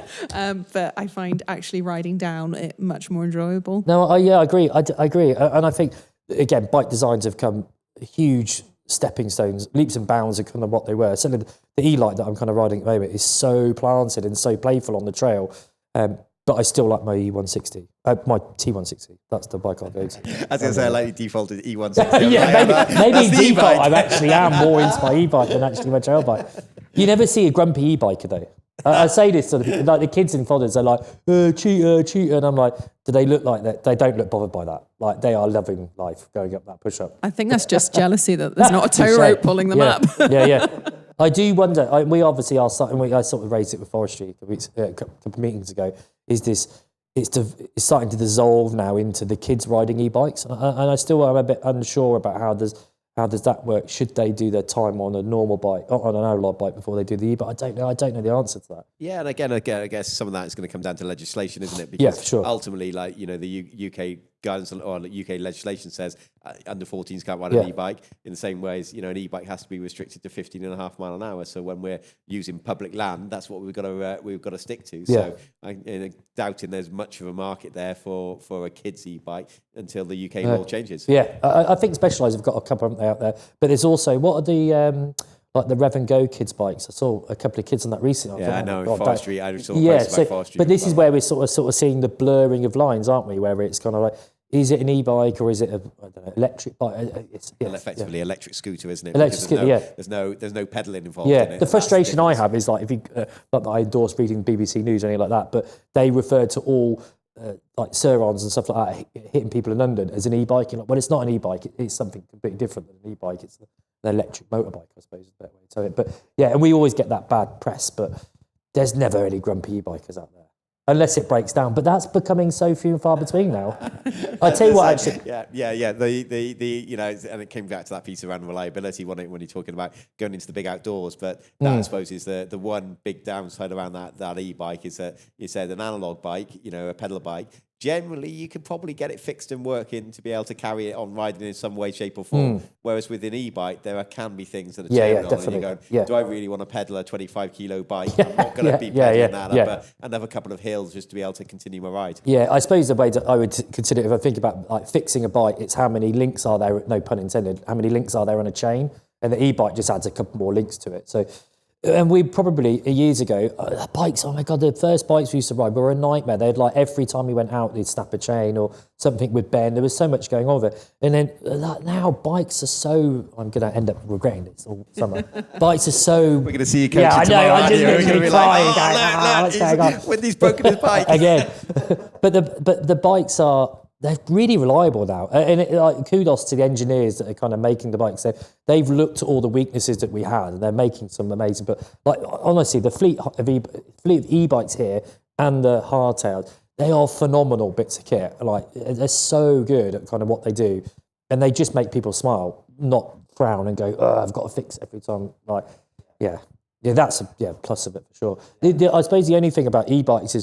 But I find actually riding down it much more enjoyable. No, I agree. I agree. And I think, again, bike designs have come huge stepping stones, leaps and bounds are kind of what they were. Certainly the e-light that I'm kind of riding at the moment is so planted and so playful on the trail. But I still like my E160, my T160. That's the bike I'll go to. I was going to say, I like defaulted E160. maybe default I actually am more into my e-bike than actually my trail bike. You never see a grumpy e-biker though. I say this to the people, like the kids in fodders, they're like, cheater, and I'm like, do they look like that? They don't look bothered by that. Like, they are loving life going up that push-up. I think that's just jealousy that there's not a tow rope pulling them up. Yeah. I do wonder, we obviously are starting, I sort of raised it with forestry a couple of meetings ago, it's starting to dissolve now into the kids riding e-bikes. And I still am a bit unsure about how does that work? Should they do their time on a normal bike, on an analog bike before they do the e-bike? I don't know the answer to that. Yeah, and again, I guess some of that is going to come down to legislation, isn't it? Because for sure. Ultimately, like, the UK guidance or UK legislation says under 14s can't ride an e-bike. In the same way as, an e-bike has to be restricted to 15.5 mile an hour. So when we're using public land, that's what we've got to stick to. So I'm doubting there's much of a market there for a kids e-bike until the UK law changes. Yeah, I think Specialized have got a couple out there, but there's also, what are the like the Rev and Go kids bikes. I saw a couple of kids on that recently. Yeah, I know. God, Forestry. I saw posts about forestry. but this is where we're sort of seeing the blurring of lines, aren't we? Where it's kind of like, is it an e-bike or is it a electric bike? Effectively, electric scooter, isn't it? Electric scooter, There's no pedaling involved. Yeah, in it. the frustration I have is like if you, not that I endorse reading BBC News or anything like that, but they refer to all like Surons and stuff like that hitting people in London as an e-bike. Well, it's not an e-bike; it's something completely different than an e-bike. It's an electric motorbike, I suppose, is a better way to say it. But yeah, and we always get that bad press, but there's never any grumpy e-bikers out there. Unless it breaks down, but that's becoming so few and far between now. I tell you what, actually, yeah. The and it came back to that piece around reliability when you're talking about going into the big outdoors. But that I suppose is the one big downside around that e-bike is that you said an analog bike, a pedal bike. Generally, you can probably get it fixed and working to be able to carry it on riding in some way, shape, or form. Whereas with an e-bike, there can be things that are terminal. Definitely. And you're going, do I really want to pedal a 25-kilo bike? I'm not going to be pedaling that up another couple of hills just to be able to continue my ride. Yeah, I suppose the way that I would consider it, if I think about like fixing a bike, it's how many links are there, no pun intended, how many links are there on a chain? And the e-bike just adds a couple more links to it. So, and we probably, years ago, bikes, oh my God, the first bikes we used to ride were a nightmare. They'd like, every time we went out, they'd snap a chain or something would bend. There was so much going on with it. And then now bikes are so, I'm going to end up regretting this all summer. Bikes are so... We're going to see you coaching tomorrow. Yeah, I know, I'm just literally crying. What's going on? When he's broken his bike. Again. But the bikes are... They're really reliable now, and like kudos to the engineers that are kind of making the bikes. They've looked at all the weaknesses that we had, and they're making some amazing. But like honestly, the fleet of e-bikes here and the hardtails, they are phenomenal bits of kit. Like they're so good at kind of what they do, and they just make people smile, not frown and go, "Oh, I've got to fix it every time." Like, yeah, that's a plus of it for sure. I suppose the only thing about e-bikes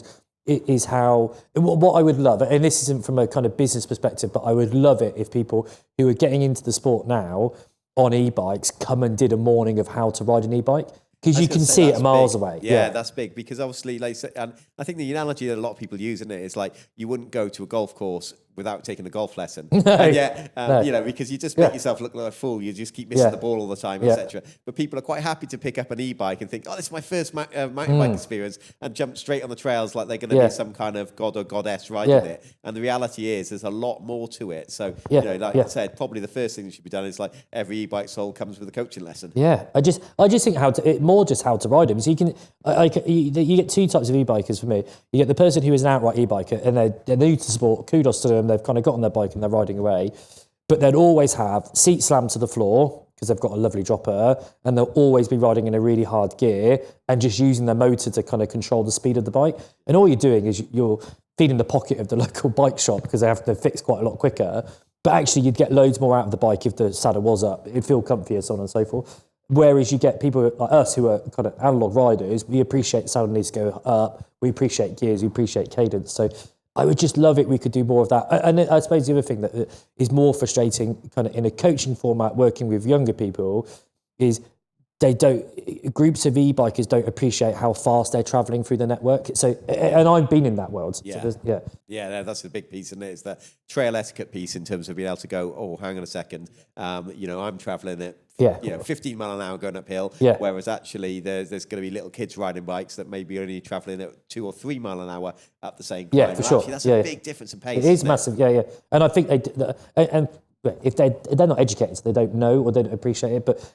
is how, what I would love, and this isn't from a kind of business perspective, but I would love it if people who are getting into the sport now on e-bikes come and did a morning of how to ride an e-bike. Because you can see it miles away. Yeah, that's big. Because obviously, like, and I think the analogy that a lot of people use, isn't it, is like you wouldn't go to a golf course without taking a golf lesson. Because you just make yourself look like a fool. You just keep missing the ball all the time, etc. But people are quite happy to pick up an e-bike and think, oh, this is my first mountain bike experience, and jump straight on the trails like they're going to be some kind of god or goddess riding it. And the reality is there's a lot more to it. So, I said, probably the first thing that should be done is like every e-bike sold comes with a coaching lesson. Yeah, I just think more just how to ride them. So you can, you get two types of e-bikers for me. You get the person who is an outright e-biker and they're new to sport. Kudos to them. They've kind of got on their bike and they're riding away. But they'd always have seat slammed to the floor because they've got a lovely dropper, and they'll always be riding in a really hard gear and just using their motor to kind of control the speed of the bike. And all you're doing is you're feeding the pocket of the local bike shop because they're fixed quite a lot quicker. But actually, you'd get loads more out of the bike if the saddle was up. It'd feel comfier, so on and so forth. Whereas you get people like us who are kind of analog riders, we appreciate the saddle needs to go up, we appreciate gears, we appreciate cadence. So I would just love it we could do more of that. And I suppose the other thing that is more frustrating kind of in a coaching format working with younger people is groups of e-bikers don't appreciate how fast they're travelling through the network. So, and I've been in that world. Yeah. So That's the big piece, isn't it? It's the trail etiquette piece in terms of being able to go, oh, hang on a second, I'm travelling at 15 mile an hour going uphill, whereas actually there's going to be little kids riding bikes that may be only travelling at 2 or 3 mile an hour up the same climb. Yeah, for sure. Actually, that's a big difference in pace. It is massive, And I think if they're not educated, so they don't know or they don't appreciate it. But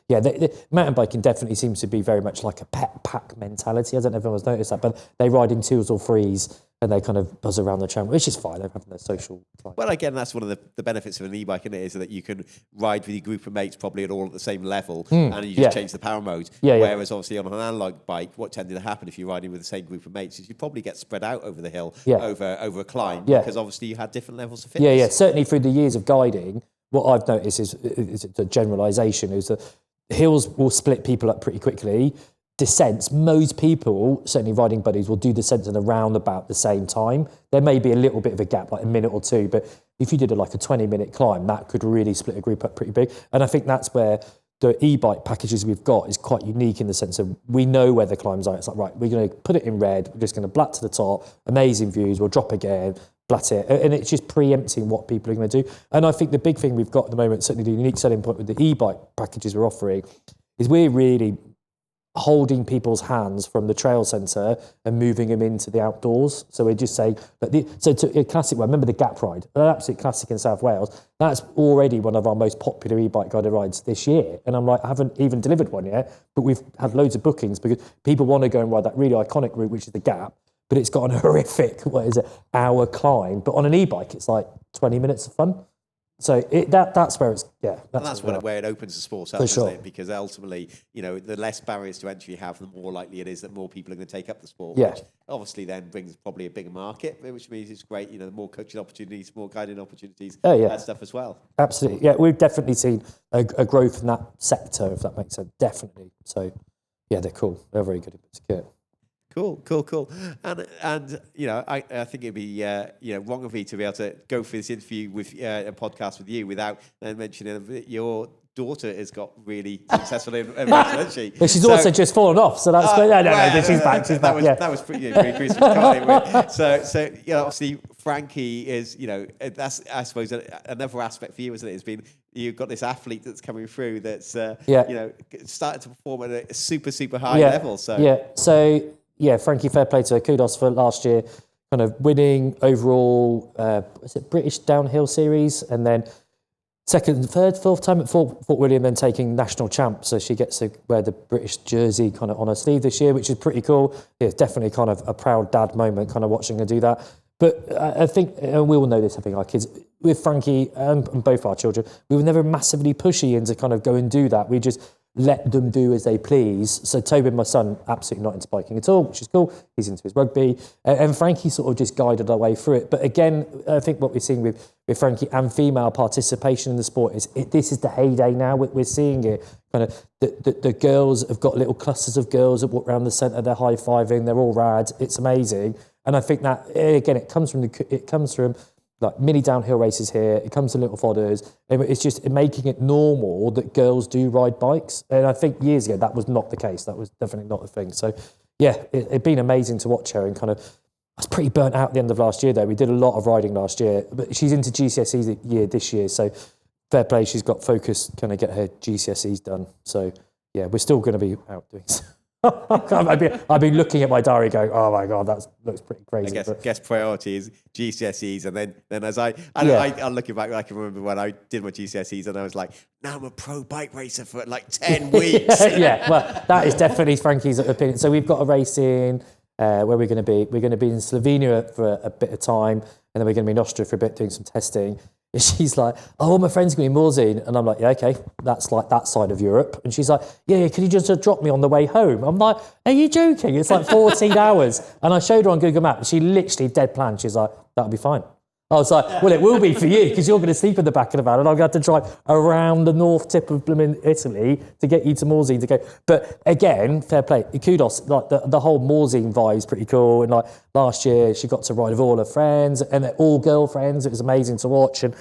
mountain biking definitely seems to be very much like a pet pack mentality. I don't know if anyone's noticed that, but they ride in twos or threes and they kind of buzz around the channel, which is fine. They're having their social time. Well, again, that's one of the benefits of an e-bike, isn't it? Is that you can ride with your group of mates probably all at the same level, and you just change the power mode. Whereas obviously on an analog bike, what tended to happen if you're riding with the same group of mates is you probably get spread out over the hill, over a climb, because obviously you had different levels of fitness. Certainly through the years of guiding, what I've noticed is a generalisation, is that hills will split people up pretty quickly. Descents, most people, certainly riding buddies, will do descents in around about the same time. There may be a little bit of a gap, like a minute or two, but if you did a 20-minute climb, that could really split a group up pretty big. And I think that's where the e-bike packages we've got is quite unique in the sense of we know where the climbs are. It's like, right, we're going to put it in red, we're just going to blat to the top, amazing views, we'll drop again, blat it. And it's just preempting what people are going to do. And I think the big thing we've got at the moment, certainly the unique selling point with the e-bike packages we're offering, is we're really holding people's hands from the trail centre and moving them into the outdoors. So we're just saying that to a classic one, remember the Gap Ride, an absolute classic in South Wales. That's already one of our most popular e-bike guided rides this year. And I'm like, I haven't even delivered one yet, but we've had loads of bookings because people want to go and ride that really iconic route, which is the Gap, but it's got an horrific, hour climb. But on an e-bike, it's like 20 minutes of fun. So that's where it's, That's where it opens the sport up, isn't it? Because ultimately, the less barriers to entry you have, the more likely it is that more people are going to take up the sport, which obviously then brings probably a bigger market, which means it's great, the more coaching opportunities, more guiding opportunities, that stuff as well. Absolutely. Yeah, we've definitely seen a growth in that sector, if that makes sense. Definitely. So, yeah, they're cool. They're very good at it. Cool. And I think it'd be wrong of me to be able to go for this interview with a podcast with you without mentioning that your daughter has got really successful in hasn't she? But she's also just fallen off, so that's good. No, she's back. She's back. That was pretty Christmas card. So obviously Frankie is that's I suppose another aspect for you, isn't it? It's been you've got this athlete that's coming through that's started to perform at a super high level. So Frankie, fair play to her. Kudos for last year, kind of winning overall, was it British Downhill Series, and then second, third, fourth time at Fort William, then taking national champ. So she gets to wear the British jersey kind of on her sleeve this year, which is pretty cool. Yeah, it's definitely kind of a proud dad moment, kind of watching her do that. But I think, and we all know this, having our kids, with Frankie and both our children, we were never massively pushy into kind of go and do that. We just let them do as they please. So Tobin, my son, absolutely not into biking at all, which is cool. He's into his rugby. And Frankie sort of just guided our way through it. But again, I think what we're seeing with Frankie and female participation in the sport is this is the heyday now. We're seeing it. Kind of the girls have got little clusters of girls that walk around the centre. They're high-fiving. They're all rad. It's amazing. And I think that, again, it comes from like mini downhill races here. It comes to little fodders. It's just making it normal that girls do ride bikes. And I think years ago that was not the case. That was definitely not the thing. So yeah, it'd been amazing to watch her. And kind of, I was pretty burnt out at the end of last year though. We did a lot of riding last year, but she's into GCSEs this year. So fair play. She's got focus, kind of get her GCSEs done. So yeah, we're still going to be out doing stuff. I've been looking at my diary going, oh my God, that looks pretty crazy. I guess priority is GCSEs, and then as I'm looking back, I can remember when I did my GCSEs and I was like, now I'm a pro bike racer for like 10 weeks. Yeah, well, that is definitely Frankie's opinion. So we've got a race in, where we're going to be. We're going to be in Slovenia for a bit of time, and then we're going to be in Austria for a bit doing some testing. And she's like, oh, all my friends are going to be Mounatin. And I'm like, yeah, okay, that's like that side of Europe. And she's like, yeah, can you just drop me on the way home? I'm like, are you joking? It's like 14 hours. And I showed her on Google Maps. She literally dead planned. She's like, that'll be fine. I was like, well, it will be for you because you're going to sleep in the back of the van and I'm going to have to drive around the north tip of Italy to get you to Mounatin to go. But again, fair play, kudos. Like the whole Mounatin vibe is pretty cool. And like last year, she got to ride with all her friends and they're all girlfriends. It was amazing to watch. And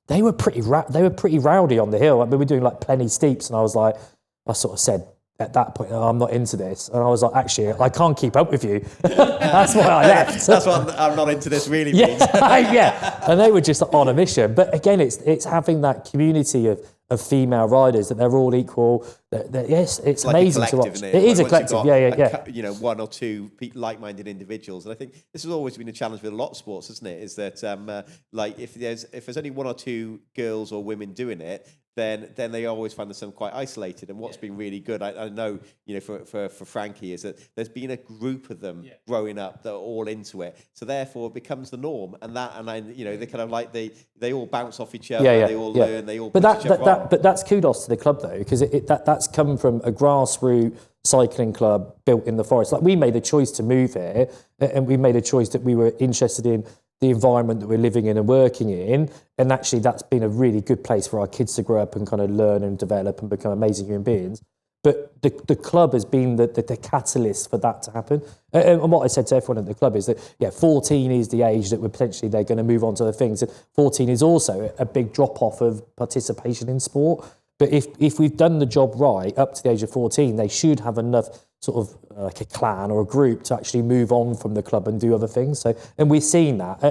they were pretty rowdy on the hill. I mean, we were doing like plenty steeps, and I sort of said at that point, oh, I'm not into this. And I was like, actually, I can't keep up with you. That's why I left. That's what I'm not into this really means. Yeah. And they were just on a mission. But again, it's having that community of female riders that they're all equal. Yes, it's like amazing to watch. It is a collective, yeah. One or two like-minded individuals, and I think this has always been a challenge with a lot of sports, isn't it? Is that like if there's only one or two girls or women doing it, then they always find themselves quite isolated. And what's been really good, I know, for Frankie, is that there's been a group of them growing up that are all into it. So therefore, it becomes the norm, and they kind of like they all bounce off each other, they all learn, they all. But that's kudos to the club though, because that's come from a grassroots cycling club built in the forest. Like we made a choice to move here, and we made a choice that we were interested in the environment that we're living in and working in, and actually that's been a really good place for our kids to grow up and kind of learn and develop and become amazing human beings. But the club has been the catalyst for that to happen. And what I said to everyone at the club is that, 14 is the age that they're going to move on to the things. And 14 is also a big drop-off of participation in sport. But if we've done the job right up to the age of 14, they should have enough sort of like a clan or a group to actually move on from the club and do other things. So, and we've seen that.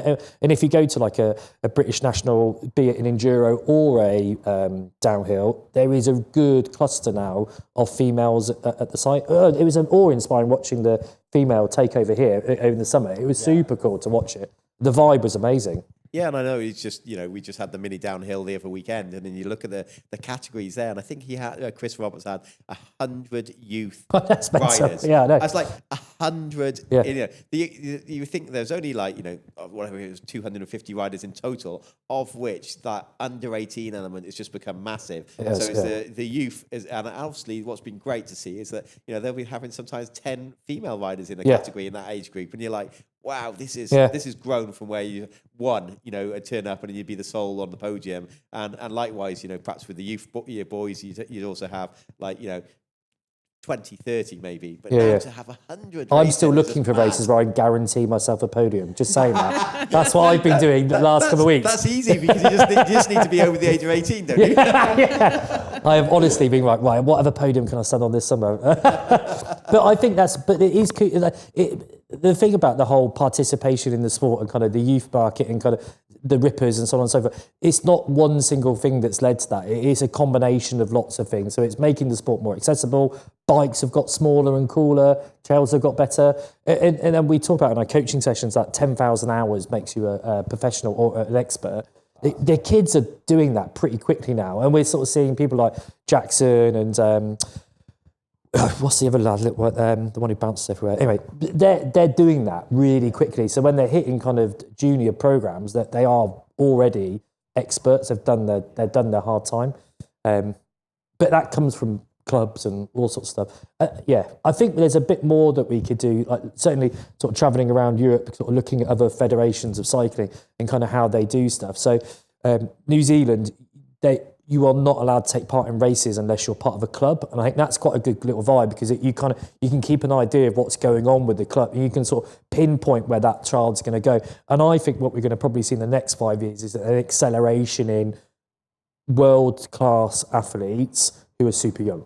And if you go to like a British national, be it an enduro or a downhill, there is a good cluster now of females at the site. It was awe-inspiring watching the female take over here over the summer. It was super cool to watch it. The vibe was amazing. Yeah, and I know it's just, we just had the mini downhill the other weekend, and then you look at the categories there, and I think he had, Chris Roberts had 100 youth riders. Yeah, I know. That's like 100. Yeah. You think there's only like, whatever it was, 250 riders in total, of which that under 18 element has just become massive. Yes, so it's the youth, and obviously what's been great to see is that, they'll be having sometimes 10 female riders in a category in that age group, and you're like, wow, this is grown from where you turn up and you'd be the sole on the podium, and likewise, perhaps with the youth boys, you'd also have like 20, 30 maybe, but now to have 100. I'm still looking for races where I guarantee myself a podium. Just saying that. That's what I've been doing the last couple of weeks. That's easy because you just need to be over the age of 18, don't you? I have honestly been right. What other podium can I stand on this summer? But I think but it is cool. The thing about the whole participation in the sport and kind of the youth market and kind of the rippers and so on and so forth, it's not one single thing that's led to that. It is a combination of lots of things. So it's making the sport more accessible. Bikes have got smaller and cooler. Trails have got better. And then we talk about in our coaching sessions that 10,000 hours makes you a professional or an expert. The kids are doing that pretty quickly now. And we're sort of seeing people like Jackson and... what's the other lad? The one who bounces everywhere. Anyway, they're doing that really quickly. So when they're hitting kind of junior programs, that they are already experts. They've done their hard time, but that comes from clubs and all sorts of stuff. I think there's a bit more that we could do. Like certainly, sort of travelling around Europe, sort of looking at other federations of cycling and kind of how they do stuff. So New Zealand, you are not allowed to take part in races unless you're part of a club. And I think that's quite a good little vibe because you can keep an idea of what's going on with the club and you can sort of pinpoint where that child's going to go. And I think what we're going to probably see in the next 5 years is an acceleration in world-class athletes who are super young.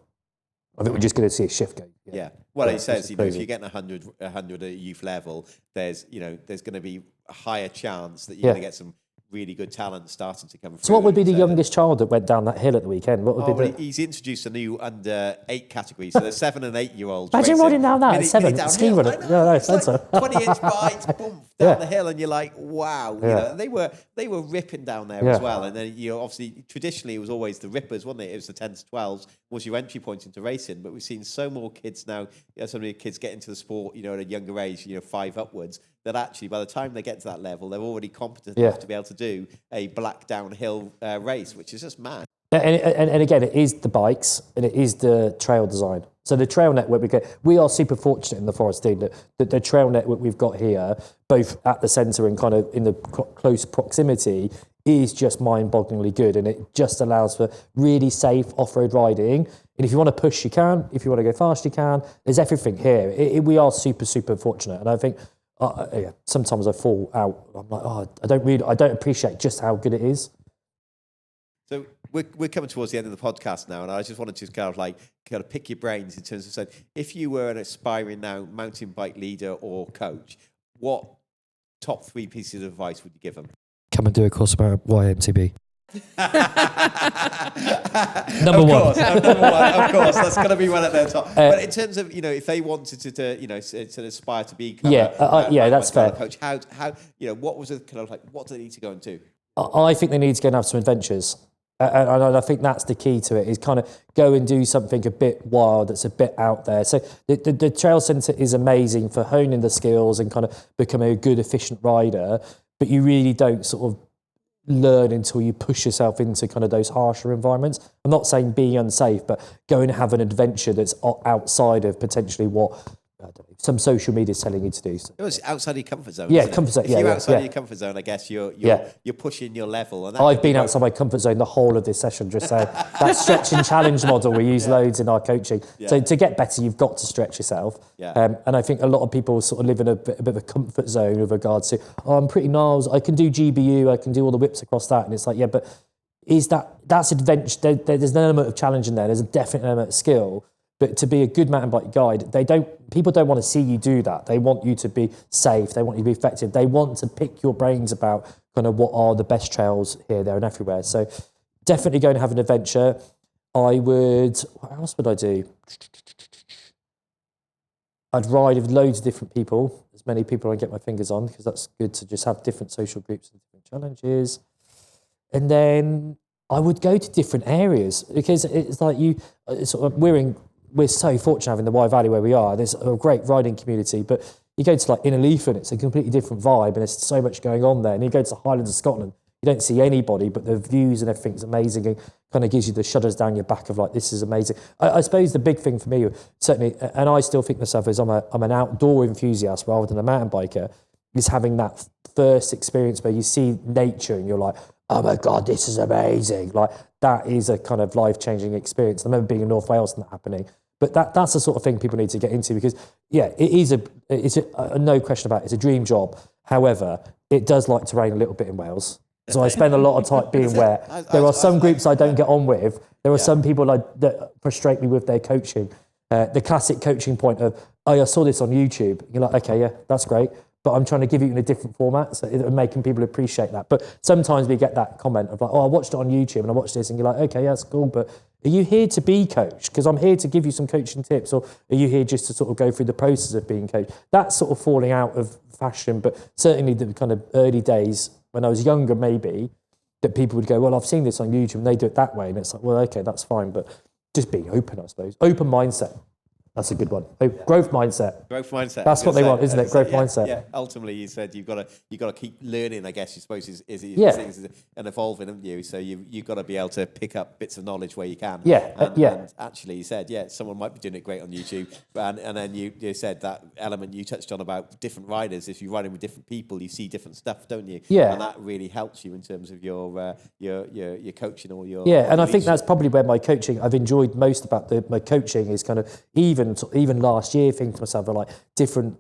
I think we're just going to see a shift going. Yeah. Well, he says, if you're getting 100 at youth level, there's going to be a higher chance that you're going to get some really good talent starting to come through. So what would be the youngest child that went down that hill at the weekend? What would be he's introduced a new under 8 category, so there's 7 and 8 year olds. Imagine riding down that at 7, ski running. It's like 20-inch bikes, boom, down the hill, and you're like, wow. They were ripping down there as well. And then obviously traditionally it was always the rippers, wasn't it? It was the 10 to 12s was your entry point into racing. But we've seen so more kids now. So many kids get into the sport, at a younger age, 5 upwards. That actually, by the time they get to that level, they're already competent enough to be able to do a black downhill race, which is just mad. And again, it is the bikes and it is the trail design. So the trail network we are super fortunate in the Forest team that the trail network we've got here, both at the centre and kind of in the close proximity, is just mind-bogglingly good, and it just allows for really safe off-road riding. And if you want to push, you can. If you want to go fast, you can. There's everything here. We are super, super fortunate, and I think. Sometimes I fall out. I'm like, I don't appreciate just how good it is. So we're coming towards the end of the podcast now, and I just wanted to kind of pick your brains in terms of saying, if you were an aspiring now mountain bike leader or coach, what top 3 pieces of advice would you give them? Come and do a course about Wye MTB. Number one, of course, that's going to be one at their top. But in terms of if they wanted to aspire to be that's fair. Coach, how what was it kind of like? What do they need to go and do? I think they need to go and have some adventures, and I think that's the key to it. Is kind of go and do something a bit wild, that's a bit out there. So the trail centre is amazing for honing the skills and kind of becoming a good, efficient rider. But you really don't sort of learn until you push yourself into kind of those harsher environments. I'm not saying being unsafe, but go and have an adventure that's outside of potentially what some social media is telling you to do. So. It was outside your comfort zone. Yeah, comfort zone. If you're outside your comfort zone, I guess you're pushing your level. And I've been outside my comfort zone the whole of this session. Just saying that stretch and challenge model we use loads in our coaching. Yeah. So to get better, you've got to stretch yourself. Yeah. And I think a lot of people sort of live in a bit of a comfort zone with regards to I'm pretty gnarls. I can do GBU. I can do all the whips across that. And it's like but that's adventure. There's an element of challenge in there. There's a definite element of skill. But to be a good mountain bike guide, people don't want to see you do that. They want you to be safe. They want you to be effective. They want to pick your brains about kind of what are the best trails here, there, and everywhere. So definitely going to have an adventure. What else would I do? I'd ride with loads of different people, as many people I can get my fingers on, because that's good to just have different social groups and different challenges. And then I would go to different areas, because it's like we're so fortunate having the Wye Valley where we are. There's a great riding community, but you go to like Innerleith and it's a completely different vibe, and there's so much going on there. And you go to the Highlands of Scotland, you don't see anybody, but the views and everything's amazing, and kind of gives you the shudders down your back of like, this is amazing. I suppose the big thing for me, certainly, and I still think myself as I'm an outdoor enthusiast rather than a mountain biker, is having that first experience where you see nature and you're like, oh my God, this is amazing. Like, that is a kind of life-changing experience. I remember being in North Wales and that happening. But that's the sort of thing people need to get into, because, yeah, it's no question about it. It's a dream job. However, it does like to rain a little bit in Wales. So I spend a lot of time being wet. There are some groups I don't get on with. There are some people that frustrate me with their coaching. The classic coaching point of, oh, I saw this on YouTube. You're like, okay, yeah, that's great. But I'm trying to give it in a different format, so making people appreciate that. But sometimes we get that comment of like, oh, I watched it on YouTube and I watched this, and you're like, okay, yeah, that's cool, but are you here to be coached? Because I'm here to give you some coaching tips, or are you here just to sort of go through the process of being coached? That's sort of falling out of fashion, but certainly the kind of early days when I was younger, maybe, that people would go, well, I've seen this on YouTube and they do it that way, and it's like, well, okay, that's fine, but just being open, I suppose. Open mindset. That's a good one. Growth mindset. Growth mindset. That's what they want, isn't it? Growth mindset. Yeah. Ultimately, you said you've got to keep learning. I guess you suppose is and evolving, haven't you? So you've got to be able to pick up bits of knowledge where you can. Yeah. And actually, you said someone might be doing it great on YouTube, and then you said that element you touched on about different riders. If you're riding with different people, you see different stuff, don't you? Yeah. And that really helps you in terms of your coaching or your and I think that's probably where my coaching I've enjoyed most about my coaching is kind of even last year thinking to myself like different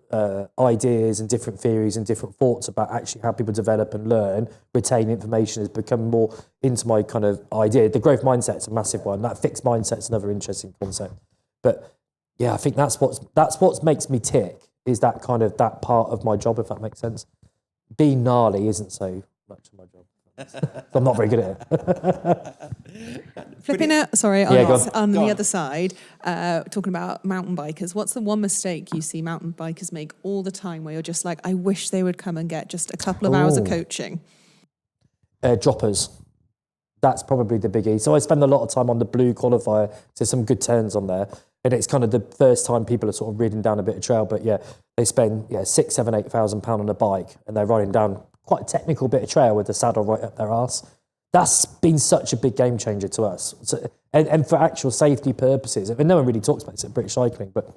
ideas and different theories and different thoughts about actually how people develop and learn, retain information has become more into my kind of idea. The growth mindset's a massive one. That fixed mindset's another interesting concept. But yeah, I think that's what makes me tick, is that kind of that part of my job, if that makes sense. Being gnarly isn't so much of my job. I'm not very good at it. Flipping it, sorry, on the on. other side, talking about mountain bikers, what's the one mistake you see mountain bikers make all the time where you're just like, I wish they would come and get just a couple of hours of coaching? Droppers. That's probably the biggie. So I spend a lot of time on the blue qualifier. There's some good turns on there. And it's kind of the first time people are sort of riding down a bit of trail. But yeah, they spend £6,000, £7,000, £8,000 on a bike, and they're riding down quite a technical bit of trail with the saddle right up their arse. That's been such a big game changer to us. So, and for actual safety purposes, I mean, no one really talks about it at British Cycling, but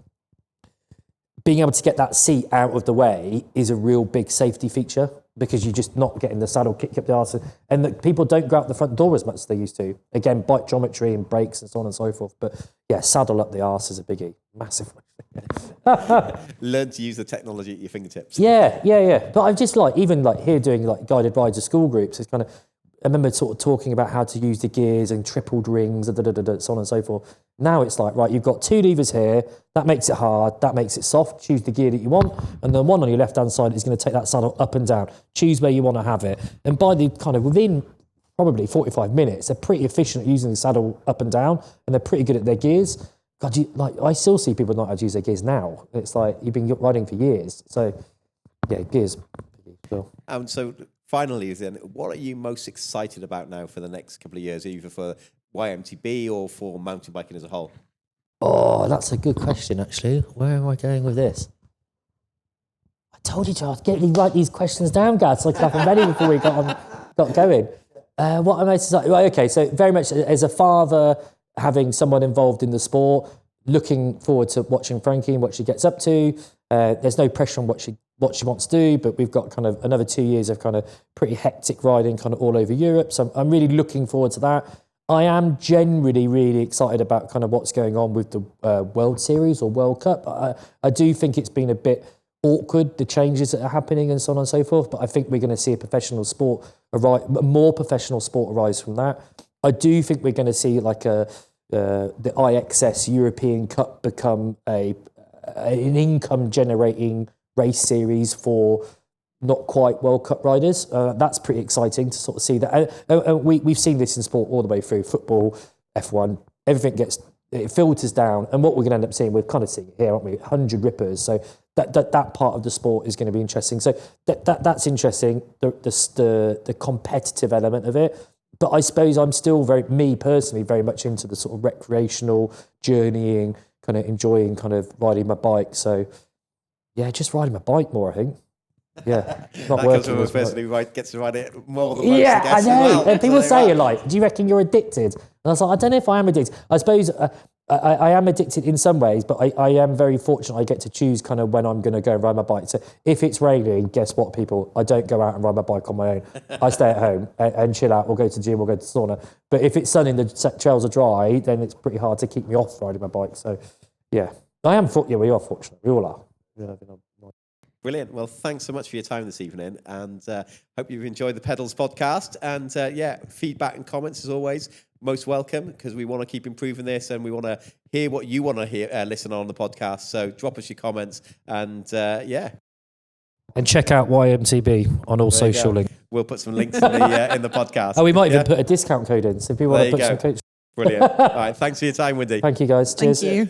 being able to get that seat out of the way is a real big safety feature, because you're just not getting the saddle kicked up the arse. And people don't go out the front door as much as they used to. Again, bike geometry and brakes and so on and so forth. But yeah, saddle up the arse is a biggie. Massive. Learn to use the technology at your fingertips. Yeah. But I've just even here doing like guided rides to school groups, it's kind of, I remember sort of talking about how to use the gears and tripled rings and so on and so forth. Now it's like, right, you've got two levers here, that makes it hard, that makes it soft, choose the gear that you want, and the one on your left-hand side is going to take that saddle up and down. Choose where you want to have it. And by the kind of within probably 45 minutes, they're pretty efficient at using the saddle up and down, and they're pretty good at their gears. God, I still see people not how to use their gears now. It's like you've been riding for years. So, yeah, gears. Cool. So finally, then, what are you most excited about now for the next couple of years, either for Wye MTB or for mountain biking as a whole? Oh, that's a good question, actually. Where am I going with this? I told you to get me write these questions down, guys, so I could have them ready before we got going. What am I excited? Right, okay, so very much as a father, having someone involved in the sport, looking forward to watching Frankie and what she gets up to. There's no pressure on what she wants to do, but we've got kind of another 2 years of kind of pretty hectic riding kind of all over Europe. So I'm really looking forward to that. I am generally really excited about kind of what's going on with the World Series or World Cup. I do think it's been a bit awkward, the changes that are happening and so on and so forth, but I think we're going to see more professional sport arise from that. I do think we're going to see like a the IXS European Cup become an income generating race series for not quite World Cup riders. That's pretty exciting to sort of see that. And we've seen this in sport all the way through: football, F1, everything it filters down. And what we're going to end up seeing, we're kind of seeing it here, aren't we? 100 rippers. So that part of the sport is going to be interesting. So that's interesting. The competitive element of it. But I suppose I'm still me personally, very much into the sort of recreational, journeying, kind of enjoying kind of riding my bike. So yeah, just riding my bike more, I think. Yeah, not that working. comes from a person who gets to ride it more than most. Yeah, I know. Well. And people say, like, do you reckon you're addicted? And I was like, I don't know if I am addicted. I suppose I am addicted in some ways, but I am very fortunate I get to choose kind of when I'm going to go and ride my bike. So if it's raining, guess what, people? I don't go out and ride my bike on my own. I stay at home and chill out. We'll go to the gym, we'll go to the sauna. But if it's sunny and the trails are dry, then it's pretty hard to keep me off riding my bike. So, yeah. We are fortunate. We all are. Yeah, Brilliant. Well, thanks so much for your time this evening, and hope you've enjoyed the Pedals podcast. And feedback and comments, as always, most welcome, because we want to keep improving this, and we want to hear what you want to hear, listen on the podcast. So drop us your comments, and And check out Wye MTB on all social links. We'll put some links in the podcast. Oh, we might even put a discount code in, so if people want to put some coach. Brilliant. All right. Thanks for your time, Windy. Thank you, guys. Cheers. Thank you.